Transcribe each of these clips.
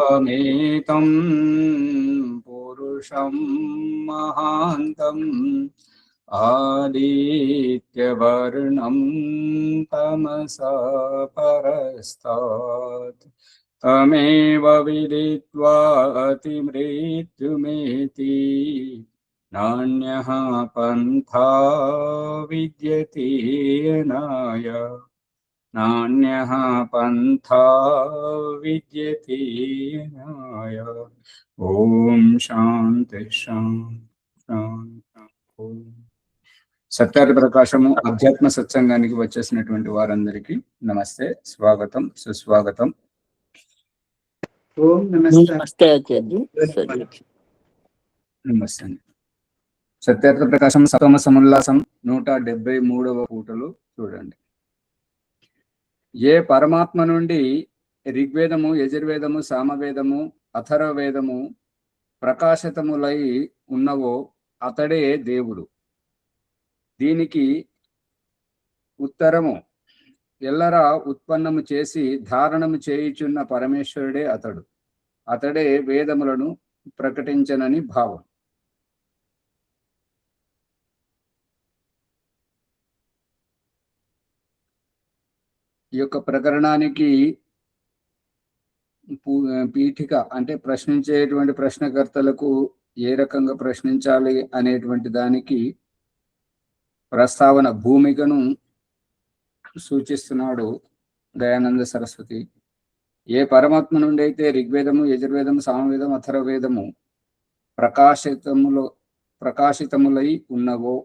అహమేతం పురుషం మహాంతం ఆదిత్యవర్ణం తమసా పరస్తాత్ తమేవ విదిత్వా అతిమృత్యుమేతి నాన్యః పంథా విద్యతే అనాయ నాన్యః పంథా విద్యతే అనాయ. ఓం శాంతి శాంతి. సత్యార్థ ప్రకాశము అధ్యాత్మ సత్సంగానికి వచ్చేసినటువంటి వారందరికీ నమస్తే, స్వాగతం, సుస్వాగతం. ఓం నమస్తే. నమస్తే. సత్యార్థ ప్రకాశం సప్తమ సముల్లాసం 173వ పూటలు చూడండి. ఏ పరమాత్మ నుండి ఋగ్వేదము, యజుర్వేదము, సామవేదము, అథర్వవేదము ప్రకాశితములై ఉన్నవో అతడే దేవుడు. దీనికి ఉత్తరము ఎల్లరా ఉత్పన్నము చేసి ధారణము చేయుచున్న పరమేశ్వరుడే అతడు. అతడే వేదములను ప్రకటించనని భావం. ఈ యొక్క ప్రకరణానికి పీఠిక అంటే ప్రశ్నించేటువంటి ప్రశ్నకర్తలకు ఏ రకంగా ప్రశ్నించాలి అనేటువంటి దానికి ప్రస్తావన భూమికను సూచిస్తున్నాడు దయానంద సరస్వతి. ఏ పరమాత్మ నుండి అయితే ఋగ్వేదము, యజుర్వేదము, సామవేదము, అథర్వవేదము ప్రకాశితములై ఉన్నవో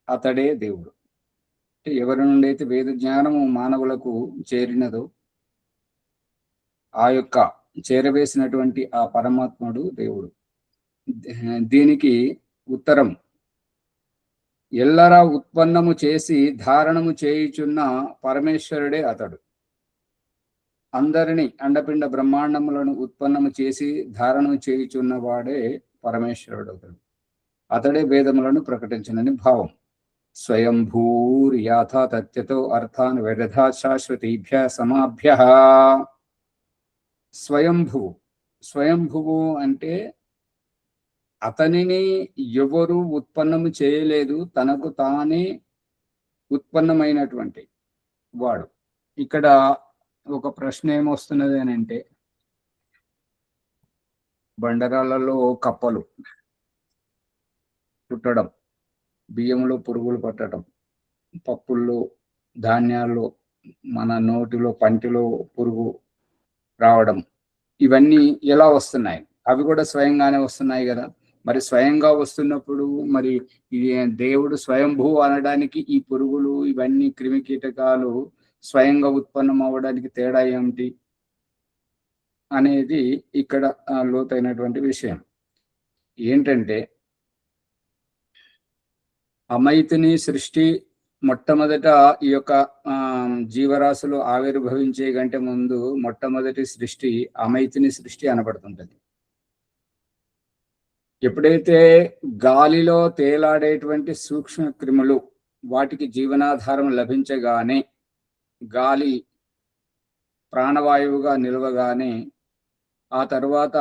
అతడే దేవుడు. ఎవరి నుండి అయితే వేద జ్ఞానము మానవులకు చేరినదో ఆ యొక్క చేరవేసినటువంటి ఆ పరమాత్ముడు దేవుడు. దీనికి ఉత్తరం ఎల్లరా ఉత్పన్నము చేసి ధారణము చేయుచున్న పరమేశ్వరుడే అతడు. అందరినీ అండపిండ బ్రహ్మాండములను ఉత్పన్నము చేసి ధారణము చేయుచున్న వాడే పరమేశ్వరుడు అతడు. అతడే వేదములను ప్రకటించనని భావం. స్వయంభూర్యాథా తత్యతో అర్థాన్ విదధా శాశ్వతీభ్య సమాభ్య. స్వయంభువు, స్వయంభువు అంటే అతనిని ఎవరు ఉత్పన్నము చేయలేదు, తనకు తానే ఉత్పన్నమైనటువంటి వాడు. ఇక్కడ ఒక ప్రశ్న ఏమొస్తున్నది అని అంటే, బండరాళ్ళలో కప్పలు పుట్టడం, బియ్యంలో పురుగులు పట్టడం, పప్పుల్లో, ధాన్యాల్లో, మన నోటిలో పంటిలో పురుగు రావడం, ఇవన్నీ ఎలా వస్తున్నాయి? అవి కూడా స్వయంగానే వస్తున్నాయి కదా. మరి స్వయంగా వస్తున్నప్పుడు మరి ఇది దేవుడు స్వయంభూ అనడానికి ఈ పురుగులు, ఇవన్నీ క్రిమి కీటకాలు స్వయంగా ఉత్పన్నం అవ్వడానికి తేడా ఏమిటి అనేది ఇక్కడ లోతైనటువంటి విషయం. ఏంటంటే, అమైతుని సృష్టి మొట్టమొదట ఈ యొక్క జీవరాశులు ఆవిర్భవించే కంటే ముందు మొట్టమొదటి సృష్టి అమైతుని సృష్టి అనబడుతుంటది. ఎప్పుడైతే గాలిలో తేలాడేటువంటి సూక్ష్మ క్రిములు వాటికి జీవనాధారం లభించగానే, గాలి ప్రాణవాయువుగా నిలవగానే, ఆ తర్వాత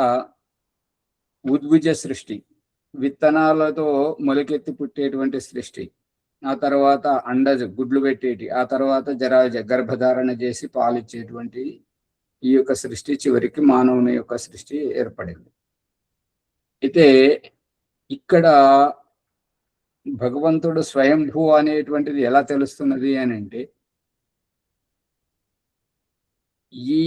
ఉద్భుజ సృష్టి, విత్తనాలతో మొలకెత్తి పుట్టేటువంటి సృష్టి, ఆ తర్వాత అండజ గుడ్లు పెట్టేటి, ఆ తర్వాత జరాజ గర్భధారణ చేసి పాలిచ్చేటువంటి ఈ యొక్క సృష్టి చివరికి మానవుని యొక్క సృష్టి ఏర్పడింది. అయితే ఇక్కడ భగవంతుడు స్వయంభూ అనేటువంటిది ఎలా తెలుస్తున్నది అని అంటే, ఈ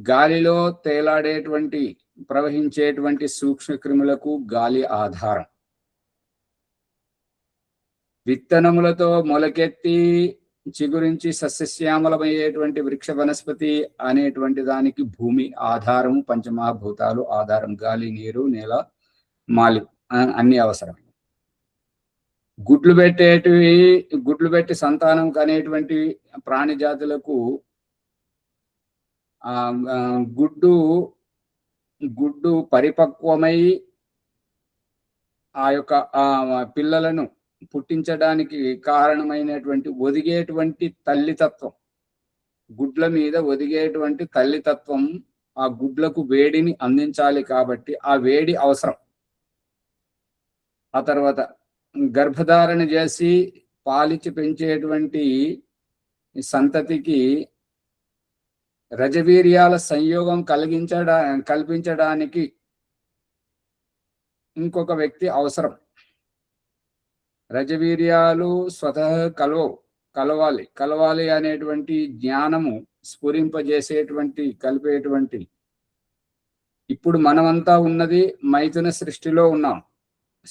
గాలిలో తేలాడేటువంటి ప్రవహించేటువంటి సూక్ష్మ క్రిములకు గాలి ఆధారం. విత్తనములతో మొలకెత్తి చిగురించి సస్యశ్యామలమయ్యేటువంటి వృక్ష వనస్పతి అనేటువంటి దానికి భూమి ఆధారము, పంచమహాభూతాలు ఆధారం. గాలి, నీరు, నేల, మాలి అన్ని అవసరం. గుడ్లు పెట్టి సంతానం కనేటువంటి ప్రాణి జాతులకు గుడ్డు పరిపక్వమై ఆ యొక్క పిల్లలను పుట్టించడానికి కారణమైనటువంటి ఒదిగేటువంటి తల్లితత్వం, గుడ్ల మీద ఒదిగేటువంటి తల్లితత్వం ఆ గుడ్లకు వేడిని అందించాలి కాబట్టి ఆ వేడి అవసరం. ఆ తర్వాత గర్భధారణ చేసి పాలిచ్చి పెంచేటువంటి సంతతికి రజవీర్యాల సంయోగం కల్పించడానికి ఇంకొక వ్యక్తి అవసరం. రజవీర్యాలు స్వతహా కలవాలి అనేటువంటి జ్ఞానము స్ఫురింపజేసేటువంటి కలిపేటువంటి. ఇప్పుడు మనమంతా ఉన్నది మైథున సృష్టిలో ఉన్నాం.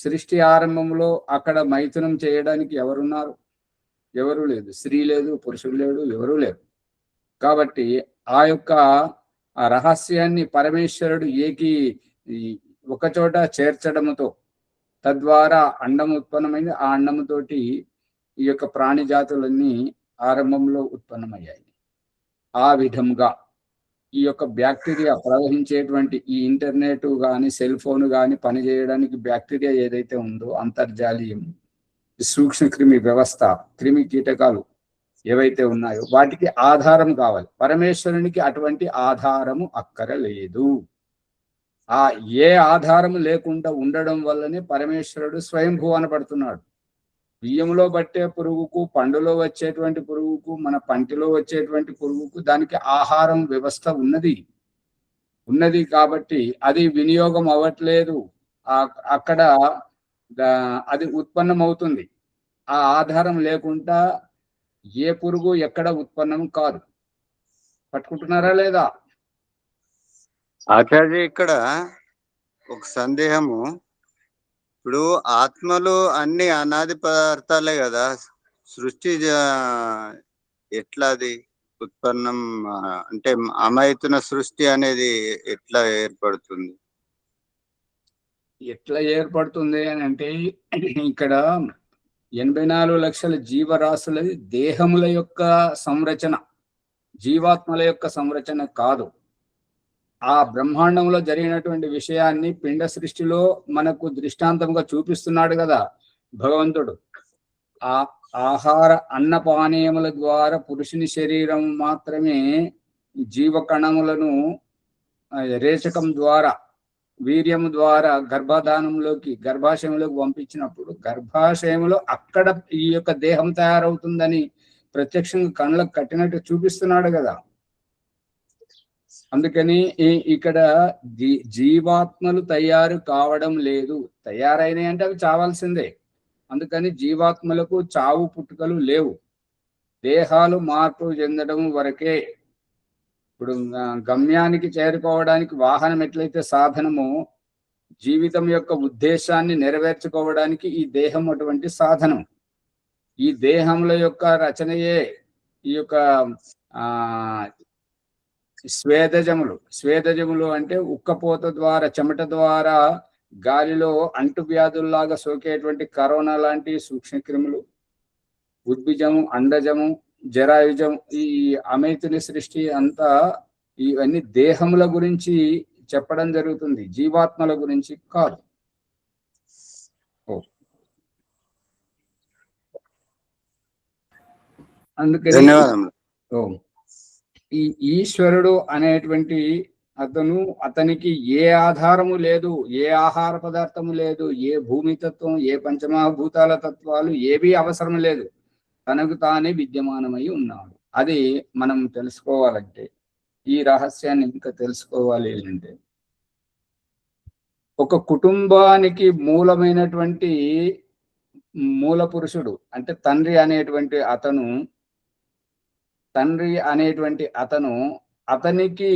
సృష్టి ఆరంభంలో అక్కడ మైథునం చేయడానికి ఎవరున్నారు? ఎవరు లేదు. స్త్రీ లేదు, పురుషుడు లేడు, ఎవరూ లేరు. కాబట్టి ఆ యొక్క ఆ రహస్యాన్ని పరమేశ్వరుడు ఒకచోట చేర్చడముతో తద్వారా అండం ఉత్పన్నమైంది. ఆ అండముతోటి ఈ యొక్క ప్రాణి జాతులన్నీ ఆరంభంలో ఉత్పన్నమయ్యాయి. ఆ విధంగా ఈ యొక్క బ్యాక్టీరియా ప్రవహించేటువంటి ఈ ఇంటర్నెట్ కానీ సెల్ ఫోన్ కానీ పనిచేయడానికి బ్యాక్టీరియా ఏదైతే ఉందో అంతర్జాలీయం, సూక్ష్మ క్రిమి వ్యవస్థ, క్రిమి కీటకాలు ఏవైతే ఉన్నాయో వాటికి ఆధారం కావాలి. పరమేశ్వరునికి అటువంటి ఆధారము అక్కరలేదు. ఏ ఆధారము లేకుండా ఉండడం వల్లనే పరమేశ్వరుడు స్వయంభూ అనబడుతున్నాడు. బియ్యంలో పట్టే పురుగుకు, పండులో వచ్చేటువంటి పురుగుకు, మన పంటిలో వచ్చేటువంటి పురుగుకు దానికి ఆహారం వ్యవస్థ ఉన్నది కాబట్టి అది వినియోగం అవ్వట్లేదు. అక్కడ అది ఉత్పన్నం అవుతుంది. ఆ ఆధారం లేకుండా ఏ పురుగు ఎక్కడ ఉత్పన్నం కాదు. పట్టుకుంటున్నారా లేదా? ఆచార్య, ఇక్కడ ఒక సందేహము. ఇప్పుడు ఆత్మలు అన్ని అనాది పదార్థాలే కదా, సృష్టి ఎట్లా అది ఉత్పన్నం అంటే అమైతున సృష్టి అనేది ఎట్లా ఏర్పడుతుంది? ఎట్లా ఏర్పడుతుంది అని అంటే ఇక్కడ 84 లక్షల జీవరాశులది దేహముల యొక్క సంరచన, జీవాత్మల యొక్క సంరచన కాదు. ఆ బ్రహ్మాండంలో జరిగినటువంటి విషయాన్ని పిండ సృష్టిలో మనకు దృష్టాంతంగా చూపిస్తున్నాడు కదా భగవంతుడు. ఆ ఆహార అన్నపానీయముల ద్వారా పురుషుని శరీరం మాత్రమే జీవకణములను రేచకం ద్వారా, వీర్యము ద్వారా గర్భాశయంలోకి పంపించినప్పుడు గర్భాశయంలో అక్కడ ఈ యొక్క దేహం తయారవుతుందని ప్రత్యక్షంగా కళ్ళకు కట్టినట్టు చూపిస్తున్నాడు కదా. అందుకని ఇక్కడ జీవాత్మలు తయారు కావడం లేదు. తయారైనాయి అంటే అవి చావాల్సిందే. అందుకని జీవాత్మలకు చావు పుట్టుకలు లేవు. దేహాలు మార్పు చెందడం వరకే. ఇప్పుడు గమ్యానికి చేరుకోవడానికి వాహనం ఎట్లయితే సాధనమో, జీవితం యొక్క ఉద్దేశాన్ని నెరవేర్చుకోవడానికి ఈ దేహం అటువంటి సాధనం. ఈ దేహముల యొక్క రచనయే ఈ యొక్క స్వేదజములు అంటే ఉక్కపోత ద్వారా, చెమట ద్వారా గాలిలో అంటువ్యాధుల్లాగా సోకేటువంటి కరోనా లాంటి సూక్ష్మక్రిములు, ఉద్భిజము, అండజము, జరాయుజం, ఈ అమైతుని సృష్టి అంతా ఇవన్నీ దేహముల గురించి చెప్పడం జరుగుతుంది, జీవాత్మల గురించి కాదు. అందుకని ఈ ఈశ్వరుడు అనేటువంటి అతనికి ఏ ఆధారము లేదు, ఏ ఆహార పదార్థము లేదు, ఏ భూమితత్వం, ఏ పంచమహాభూతాల తత్వాలు ఏవీ అవసరం లేదు. తనకు తానే విద్యమానమై ఉన్నాడు. అది మనం తెలుసుకోవాలంటే, ఈ రహస్యాన్ని ఇంకా తెలుసుకోవాలి అంటే, ఒక కుటుంబానికి మూలమైనటువంటి మూల పురుషుడు అంటే తండ్రి అనేటువంటి అతనికి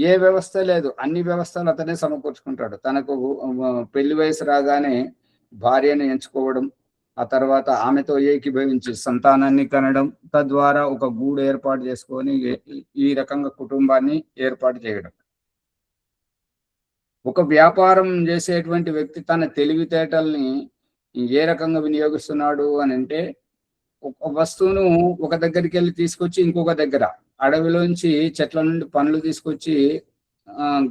ఏ వ్యవస్థ లేదు, అన్ని వ్యవస్థలు అతనే సమకూర్చుకుంటాడు. తనకు పెళ్లి వయసు రాగానే భార్యను ఎంచుకోవడం, ఆ తర్వాత ఆమెతో ఏకీభవించి సంతానాన్ని కనడం, తద్వారా ఒక గూడు ఏర్పాటు చేసుకొని ఈ రకంగా కుటుంబాన్ని ఏర్పాటు చేయడం. ఒక వ్యాపారం చేసేటువంటి వ్యక్తి తన తెలివితేటల్ని ఏ రకంగా వినియోగిస్తున్నాడు అని అంటే, ఒక వస్తువును ఒక దగ్గరికి వెళ్ళి తీసుకొచ్చి ఇంకొక దగ్గర, అడవిలోంచి చెట్ల నుండి పండ్లు తీసుకొచ్చి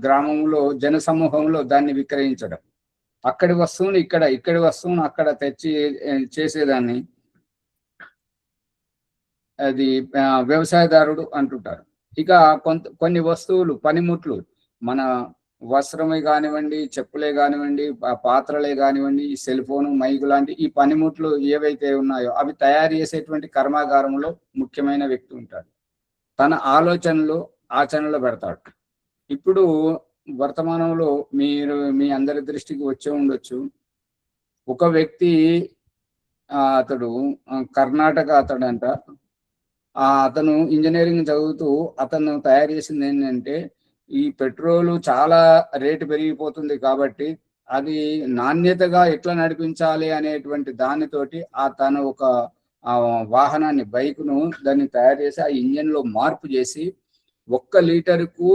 గ్రామంలో జన సమూహంలో దాన్ని విక్రయించడం, అక్కడి వస్తువును ఇక్కడి వస్తువును అక్కడ తెచ్చి చేసేదాన్ని అది వ్యవసాయదారుడు అంటుంటారు. ఇక కొన్ని వస్తువులు, పనిముట్లు, మన వస్త్రమే కానివ్వండి, చెప్పులే కానివ్వండి, పాత్రలే కానివ్వండి, ఈ సెల్ ఫోను, మైకు లాంటి ఈ పనిముట్లు ఏవైతే ఉన్నాయో అవి తయారు చేసేటువంటి కర్మాగారంలో ముఖ్యమైన వ్యక్తి ఉంటాడు. తన ఆలోచనలు ఆచరణలో పెడతాడు. ఇప్పుడు వర్తమానంలో మీ అందరి దృష్టికి వచ్చే ఉండొచ్చు, ఒక వ్యక్తి అతడు కర్ణాటక అతడంట. అతను ఇంజనీరింగ్ చదువుతూ అతను తయారు చేసింది ఏంటంటే, ఈ పెట్రోలు చాలా రేటు పెరిగిపోతుంది కాబట్టి అది నాణ్యతగా ఎట్లా నడిపించాలి అనేటువంటి దానితోటి తను ఒక వాహనాన్ని, బైక్ను దాన్ని తయారు చేసి ఆ ఇంజన్ లో మార్పు చేసి 1 లీటర్కు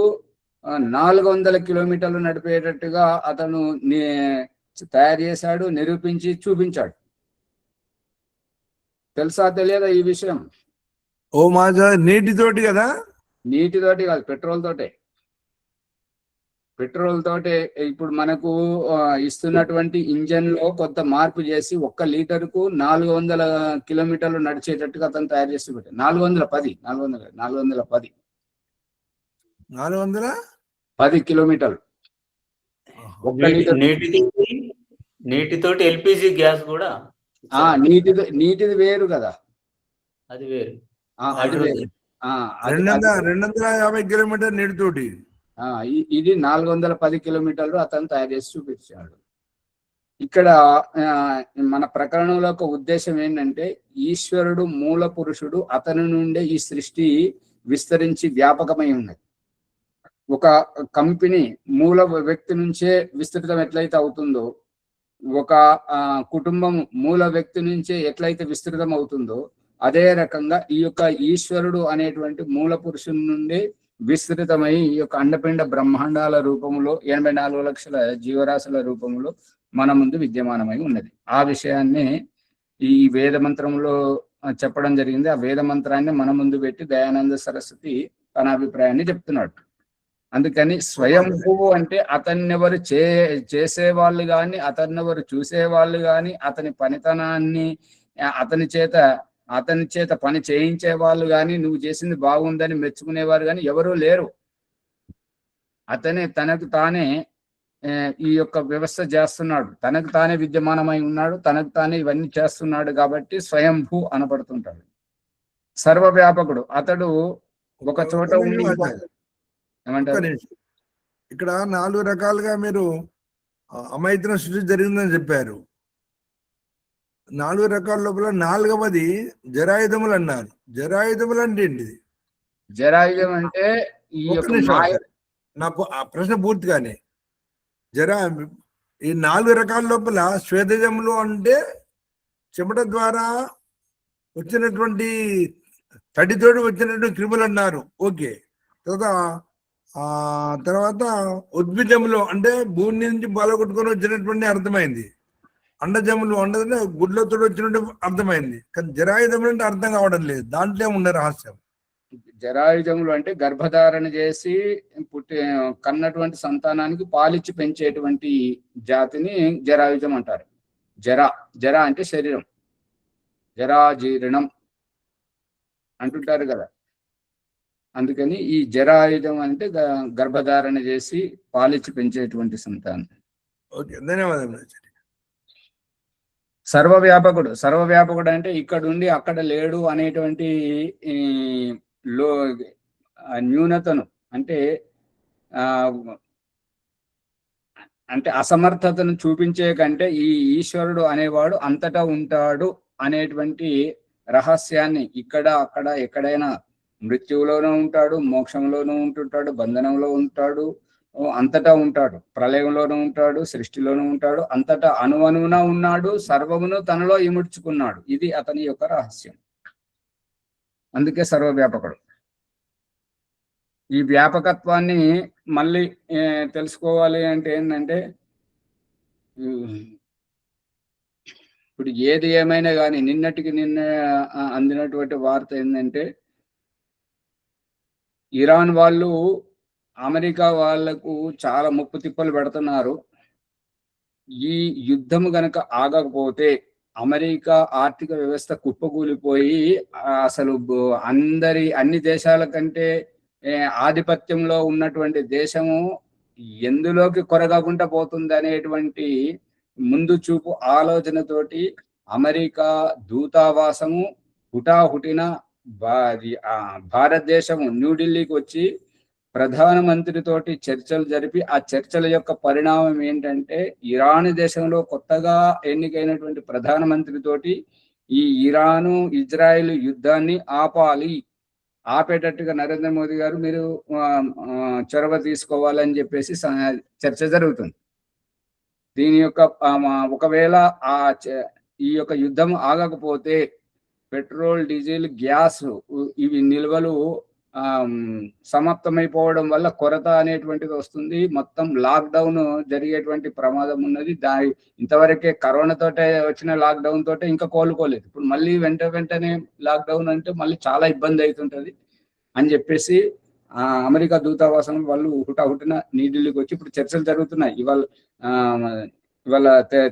400 కిలోమీటర్లు నడిపేటట్టుగా అతను తయారు చేశాడు, నిరూపించి చూపించాడు. తెలుసా తెలియదా ఈ విషయం? ఓ మాజా, నీటితోటి కదా? నీటితోటి కాదు, పెట్రోల్ తోటే ఇప్పుడు మనకు ఇస్తున్నటువంటి ఇంజన్ లో కొంత మార్పు చేసి 1 లీటర్కు 400 కిలోమీటర్లు నడిచేటట్టుగా అతను తయారు చేసి పెట్టాడు. 410 కిలోమీటర్లు. నీటితోటి ఎల్పిజి గ్యాస్ కూడా నీటిది వేరు కదా, అది వేరు. అది వేరు. 250 కిలోమీటర్ నీటితోటి. ఇది 410 కిలోమీటర్లు అతను తయారు చేసి చూపించాడు. ఇక్కడ మన ప్రకరణంలో ఒక ఉద్దేశం ఏంటంటే, ఈశ్వరుడు మూల పురుషుడు, అతని నుండే ఈ సృష్టి విస్తరించి వ్యాపకమై ఉన్నది. ఒక కంపెనీ మూల వ్యక్తి నుంచే విస్తృతం ఎట్లయితే అవుతుందో, ఒక కుటుంబం మూల వ్యక్తి నుంచే ఎట్లయితే విస్తృతం అవుతుందో, అదే రకంగా ఈ యొక్క ఈశ్వరుడు అనేటువంటి మూల పురుషుని నుండి విస్తృతమై ఈ యొక్క అండపిండ బ్రహ్మాండాల రూపంలో 84 లక్షల జీవరాశుల రూపంలో మన ముందు విద్యమానమై ఉన్నది. ఆ విషయాన్ని ఈ వేద మంత్రంలో చెప్పడం జరిగింది. ఆ వేద మంత్రాన్ని మన ముందు పెట్టి దయానంద సరస్వతి తన అభిప్రాయాన్ని చెప్తున్నాడు. అందుకని స్వయంభువు అంటే అతన్నెవరు చేసేవాళ్ళు కానీ, అతన్నెవరు చూసేవాళ్ళు కానీ, అతని పనితనాన్ని అతని చేత పని చేయించే వాళ్ళు కానీ, నువ్వు చేసింది బాగుందని మెచ్చుకునేవారు కానీ ఎవరూ లేరు. తనకు తానే ఈ యొక్క వ్యవస్థ చేస్తున్నాడు, తనకు తానే విద్యమానమై ఉన్నాడు, తనకు తానే ఇవన్నీ చేస్తున్నాడు కాబట్టి స్వయంభూ అనబడుతుంటాడు. సర్వవ్యాపకుడు అతడు ఒక చోట ఉండి ఏమంటారు, ఇక్కడ 4 రకాలుగా మీరు అమైత్ర సృష్టి జరిగిందని చెప్పారు. 4 రకాల లోపల 4వది జరాయుధములు అన్నారు. జరాయుధములు అంటే ఏంటిది? జరాయుధం అంటే నాకు ఆ ప్రశ్న పూర్తిగానే. ఈ 4 రకాల లోపల శ్వేతజములు అంటే చెమట ద్వారా వచ్చినటువంటి తడితోడు వచ్చినటువంటి క్రిములు అన్నారు. ఓకే. తర్వాత ఉద్భిజములు అంటే భూమి నుంచి బలగొట్టుకొని వచ్చినటువంటి అర్థమైంది. అండజములు అంటే గుడ్లతో వచ్చినట్టు అర్థమైంది. కానీ జరాయుధములు అంటే అర్థం కావడం లేదు. దాంట్లో ఉన్న రహస్యం. జరాయుధములు అంటే గర్భధారణ చేసి కన్నటువంటి సంతానానికి పాలిచ్చి పెంచేటువంటి జాతిని జరాయుధం అంటారు. జర అంటే శరీరం, జరాజీర్ణం అంటుంటారు కదా. అందుకని ఈ జరాయుధం అంటే గర్భధారణ చేసి పాలిచ్చి పెంచేటువంటి సంతానం. ఓకే, ధన్యవాదాలు. సర్వవ్యాపకుడు అంటే ఇక్కడ ఉండి అక్కడ లేడు అనేటువంటి న్యూనతను అంటే అసమర్థతను చూపించే కంటే ఈ ఈశ్వరుడు అనేవాడు అంతటా ఉంటాడు అనేటువంటి రహస్యాన్ని ఇక్కడ అక్కడ ఎక్కడైనా మృత్యువులోనూ ఉంటాడు, మోక్షంలోనూ ఉంటుంటాడు, బంధనంలో ఉంటాడు, అంతటా ఉంటాడు, ప్రళయంలోనూ ఉంటాడు, సృష్టిలోనూ ఉంటాడు, అంతటా అణువణువున ఉన్నాడు, సర్వమును తనలో ఇముడ్చుకున్నాడు. ఇది అతని యొక్క రహస్యం. అందుకే సర్వవ్యాపకుడు. ఈ వ్యాపకత్వాన్ని మళ్ళీ తెలుసుకోవాలి అంటే ఏంటంటే, ఇప్పుడు ఏది ఏమైనా కానీ నిన్నటికి నిన్న అందినటువంటి వార్త ఏంటంటే, ఇరాన్ వాళ్ళు అమెరికా వాళ్లకు చాలా ముప్పు తిప్పలు పెడుతున్నారు. ఈ యుద్ధం గనక ఆగకపోతే అమెరికా ఆర్థిక వ్యవస్థ కుప్పకూలిపోయి అసలు అన్ని దేశాల కంటే ఆధిపత్యంలో ఉన్నటువంటి దేశము ఎందులోకి కొరగకుండా పోతుంది అనేటువంటి ముందు చూపు ఆలోచనతోటి అమెరికా దూతావాసము హుటాహుటిన భారతదేశము న్యూఢిల్లీకి వచ్చి ప్రధానమంత్రితోటి చర్చలు జరిపి ఆ చర్చల యొక్క పరిణామం ఏంటంటే ఇరాన్ దేశంలో కొత్తగా ఎన్నికైనటువంటి ప్రధానమంత్రితోటి ఈ ఇరాను ఇజ్రాయెల్ యుద్ధాన్ని ఆపేటట్టుగా నరేంద్ర మోదీ గారు మీరు చొరవ తీసుకోవాలని చెప్పేసి చర్చ జరుగుతుంది. దీని యొక్క ఒకవేళ ఈ యొక్క యుద్ధం ఆగకపోతే పెట్రోల్, డీజిల్, గ్యాస్ ఇవి నిల్వలు సమాప్తమైపోవడం వల్ల కొరత అనేటువంటిది వస్తుంది. మొత్తం లాక్డౌన్ జరిగేటువంటి ప్రమాదం ఉన్నది. ఇంతవరకే కరోనాతోటే వచ్చిన లాక్డౌన్ తోటే ఇంకా కోలుకోలేదు. ఇప్పుడు మళ్ళీ వెంటనే లాక్డౌన్ అంటే మళ్ళీ చాలా ఇబ్బంది అవుతుంటది అని చెప్పేసి అమెరికా దూతావాసం వాళ్ళు హుటాహుటిన న్యూఢిల్లీకి వచ్చి ఇప్పుడు చర్చలు జరుగుతున్నాయి. ఇవాళ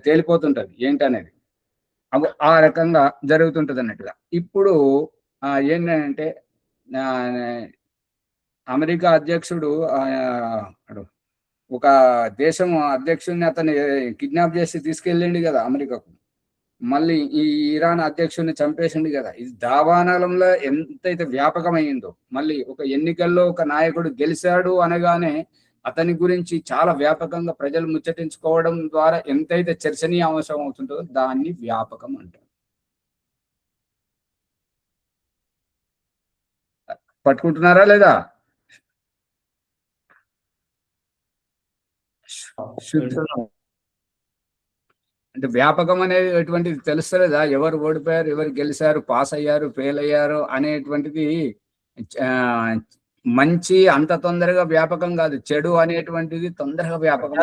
తేలిపోతుంటది ఏంటనేది. ఆ రకంగా జరుగుతుంటది అన్నట్టుగా. ఇప్పుడు ఏంటంటే అమెరికా అధ్యక్షుడు ఒక దేశం అధ్యక్షుడిని అతను కిడ్నాప్ చేసి తీసుకెళ్ళిండు కదా అమెరికాకు. మళ్ళీ ఈ ఇరాన్ అధ్యక్షుడిని చంపేసిండు కదా. ఇది దావానలంలో ఎంతైతే వ్యాపకమైందో, మళ్ళీ ఒక ఎన్నికల్లో ఒక నాయకుడు గెలిచాడు అనగానే అతని గురించి చాలా వ్యాపకంగా ప్రజలు ముచ్చటించుకోవడం ద్వారా ఎంతైతే చర్చనీయాంశం అవుతుందో దాన్ని వ్యాపకం అంటారు. పట్టుకుంటున్నారా లేదా? అంటే వ్యాపకం అనేది ఎటువంటిది తెలుస్తలేదా? ఎవరు ఓడిపోయారు, ఎవరు గెలిచారు, పాస్ అయ్యారు, ఫెయిల్ అయ్యారు అనేటువంటిది మంచి అంత తొందరగా వ్యాపకం కాదు, చెడు అనేటువంటిది తొందరగా వ్యాపకం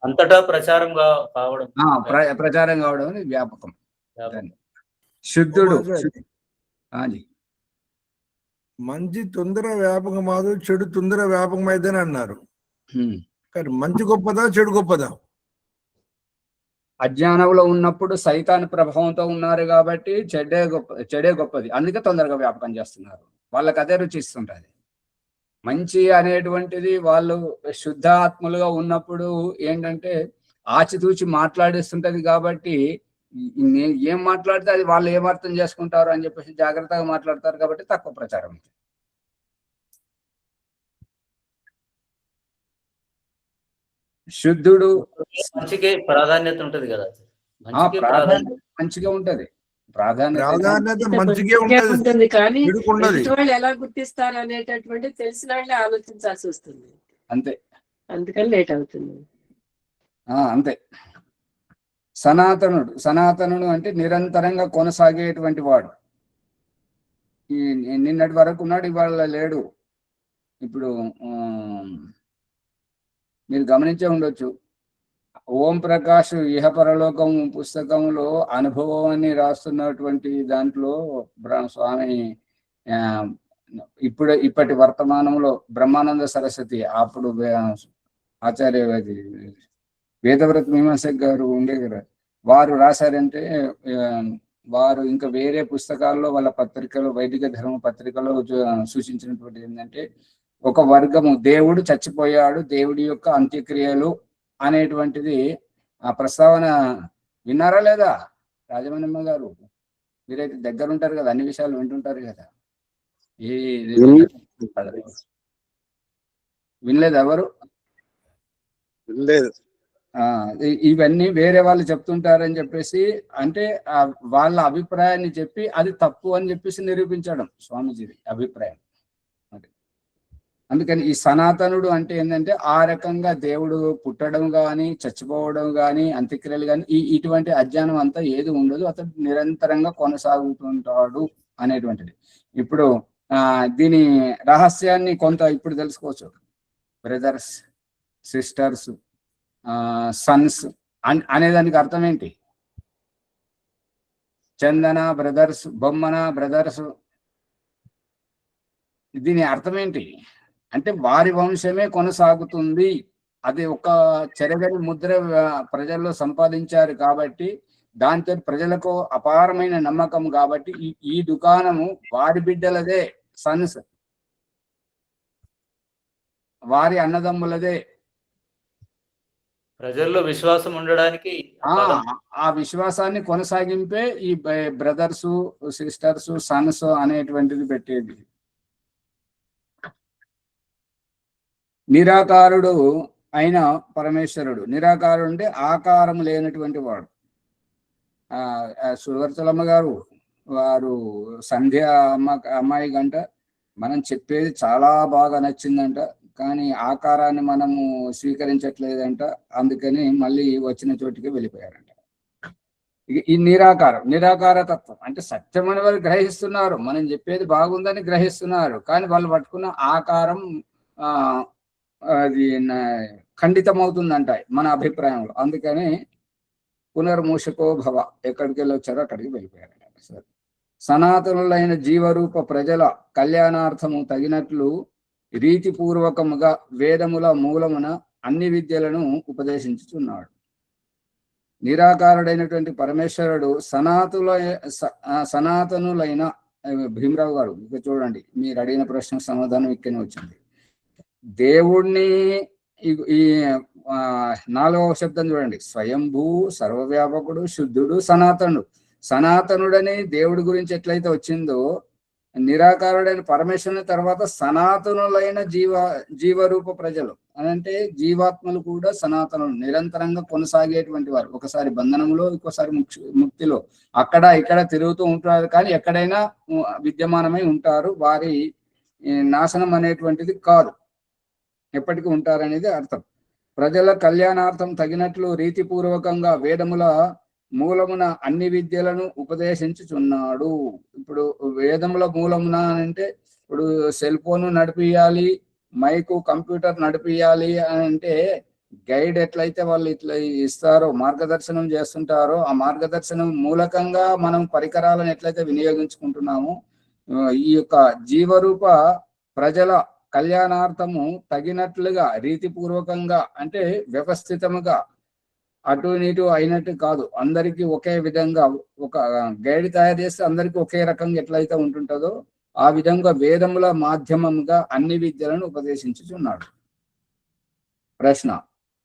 అంతటా ప్రచారం కావడం, ప్రచారం కావడం అనేది వ్యాపకం. శుద్ధుడు మంచి తొందర వ్యాపకం కాదు, చెడు తొందర వ్యాపకం అయితేనే అన్నారు. కానీ మంచి గొప్పదా, చెడు గొప్పదా? అజ్ఞానంలో ఉన్నప్పుడు సైతాన్ ప్రభావంతో ఉన్నారు కాబట్టి చెడే గొప్పది, అందుకే తొందరగా వ్యాపకం చేస్తున్నారు. వాళ్ళకి అదే రుచి ఇస్తుంటది. మంచి అనేటువంటిది వాళ్ళు శుద్ధ ఆత్మలుగా ఉన్నప్పుడు ఏంటంటే ఆచితూచి మాట్లాడిస్తుంటది కాబట్టి ఏం మాట్లాడితే అది వాళ్ళు ఏమర్థం చేసుకుంటారు అని చెప్పేసి జాగ్రత్తగా మాట్లాడతారు కాబట్టి తక్కువ ప్రచారం. శుద్ధుడు మంచికే ప్రాధాన్యత ఉంటది కదా, మంచిగా ఉంటది, ప్రాధాన్యత మంచిగా ఉంటుంది. కానీ వాళ్ళు ఎలా గుర్తిస్తారు అనేటటువంటి తెలిసిన వాళ్ళే ఆలోచించాల్సి వస్తుంది. అంతే, అందుకని లేట్ అవుతుంది. అంతే. సనాతనుడు అంటే నిరంతరంగా కొనసాగేటువంటి వాడు. ఈ నిన్నటి వరకు ఉన్నాడు, ఇవాళ లేడు. ఇప్పుడు మీరు గమనించే ఉండొచ్చు, ఓం ప్రకాష్ ఇహపరలోకం పుస్తకంలో అనుభవాన్ని రాస్తున్నటువంటి దాంట్లో స్వామి ఇప్పటి వర్తమానంలో బ్రహ్మానంద సరస్వతి, అప్పుడు ఆచార్య వేదవ్రత మీమాంసక్ గారు ఉండే కదా, వారు రాశారంటే వారు ఇంకా వేరే పుస్తకాల్లో వాళ్ళ పత్రికలో, వైదిక ధర్మ పత్రికలో సూచించినటువంటి ఏంటంటే ఒక వర్గము దేవుడు చచ్చిపోయాడు, దేవుడి యొక్క అంత్యక్రియలు అనేటువంటిది ఆ ప్రస్తావన విన్నారా లేదా? రాజమణిమ్మ గారు, మీరైతే దగ్గర ఉంటారు కదా, అన్ని విషయాలు వింటుంటారు కదా. వినలేదు ఎవరు? లేదు. ఇవన్నీ వేరే వాళ్ళు చెప్తుంటారని చెప్పేసి, అంటే వాళ్ళ అభిప్రాయాన్ని చెప్పి అది తప్పు అని చెప్పేసి నిరూపించడం స్వామీజీ అభిప్రాయం. అందుకని ఈ సనాతనుడు అంటే ఏంటంటే ఆ రకంగా దేవుడు పుట్టడం కానీ, చచ్చిపోవడం కానీ, అంత్యక్రియలు కానీ ఇటువంటి అజ్ఞానం అంతా ఏది ఉండదు, అతడు నిరంతరంగా కొనసాగుతుంటాడు అనేటువంటిది. ఇప్పుడు దీని రహస్యాన్ని కొంత ఇప్పుడు తెలుసుకోవచ్చు. బ్రదర్స్, సిస్టర్స్, సన్స్ అనేదానికి అర్థం ఏంటి? చందన బ్రదర్స్, బొమ్మన బ్రదర్స్, దీని అర్థం ఏంటి అంటే వారి వంశమే కొనసాగుతుంది. అది ఒక చెరగని ముద్ర ప్రజల్లో సంపాదించారు కాబట్టి దాంతో ప్రజలకు అపారమైన నమ్మకం కాబట్టి ఈ దుకాణము వారి బిడ్డలదే, సన్స్. వారి అన్నదమ్ములదే. ప్రజల్లో విశ్వాసం ఉండడానికి ఆ విశ్వాసాన్ని కొనసాగింపే ఈ బ్రదర్స్, సిస్టర్స్, సన్స్ అనేటువంటిది పెట్టేది. నిరాకారుడు అయిన పరమేశ్వరుడు. నిరాకారుడు అంటే ఆకారం లేనటువంటి వాడు. సువర్చలమ్మ గారు వారు సంధ్య అమ్మాయి గంట మనం చెప్పేది చాలా బాగా నచ్చిందంట, కానీ ఆకారాన్ని మనము స్వీకరించట్లేదంట, అందుకని మళ్ళీ వచ్చిన చోటికి వెళ్ళిపోయారంట. ఈ నిరాకార తత్వం అంటే సత్యం అని వాళ్ళు గ్రహిస్తున్నారు, మనం చెప్పేది బాగుందని గ్రహిస్తున్నారు, కానీ వాళ్ళు పట్టుకున్న ఆకారం అది ఖండితమవుతుందంట మన అభిప్రాయంలో. అందుకని పునర్మూషకో భవ, ఎక్కడికి వెళ్ళి వచ్చారో అక్కడికి వెళ్ళిపోయారట. సరే, సనాతనులైన జీవరూప ప్రజల కళ్యాణార్థము తగినట్లు రీతిపూర్వకముగా వేదముల మూలమున అన్ని విద్యలను ఉపదేశించుచున్నాడు. నిరాకారుడైనటువంటి పరమేశ్వరుడు సనాతనులైన భీమరావు గారు, ఇక చూడండి, మీరు అడిగిన ప్రశ్న సమాధానం ఇక్కడనే వచ్చింది. దేవుణ్ణి ఈ 4వ శబ్దం చూడండి, స్వయంభూ, సర్వవ్యాపకుడు, శుద్ధుడు, సనాతనుడు. సనాతనుడని దేవుడి గురించి ఎట్లయితే వచ్చిందో, నిరాకారుడైన పరమేశ్వరుని తర్వాత సనాతనులైన జీవరూప ప్రజలు అంటే జీవాత్మలు కూడా సనాతనులు, నిరంతరంగా కొనసాగేటువంటి వారు. ఒకసారి బంధనంలో, ఇంకోసారి ముక్తిలో, అక్కడ ఇక్కడ తిరుగుతూ ఉంటారు, కానీ ఎక్కడైనా విద్యమానమై ఉంటారు. వారి నాశనం అనేటువంటిది కాదు, ఎప్పటికీ ఉంటారనేది అర్థం. ప్రజల కళ్యాణార్థం తగినట్లు రీతిపూర్వకంగా వేదముల మూలమున అన్ని విద్యలను ఉపదేశించుచున్నాడు. ఇప్పుడు వేదముల మూలమున అంటే ఇప్పుడు సెల్ ఫోన్ నడిపియాలి, మైకు, కంప్యూటర్ నడిపియాలి అని అంటే గైడ్ ఎట్లయితే వాళ్ళు ఇట్లా ఇస్తారో, మార్గదర్శనం చేస్తుంటారో, ఆ మార్గదర్శనం మూలకంగా మనం పరికరాలను ఎట్లయితే వినియోగించుకుంటున్నామో, ఈ యొక్క జీవరూప ప్రజల కళ్యాణార్థము తగినట్లుగా రీతిపూర్వకంగా అంటే వ్యవస్థితముగా, అటు ఇటు అయినట్టు కాదు, అందరికీ ఒకే విధంగా ఒక గైడ్ తయారు చేస్తే అందరికీ ఒకే రకంగా ఎట్లయితే ఉంటుంటుందో ఆ విధంగా వేదముల మాధ్యమముగా అన్ని విద్యలను ఉపదేశించుచున్నాడు. ప్రశ్న: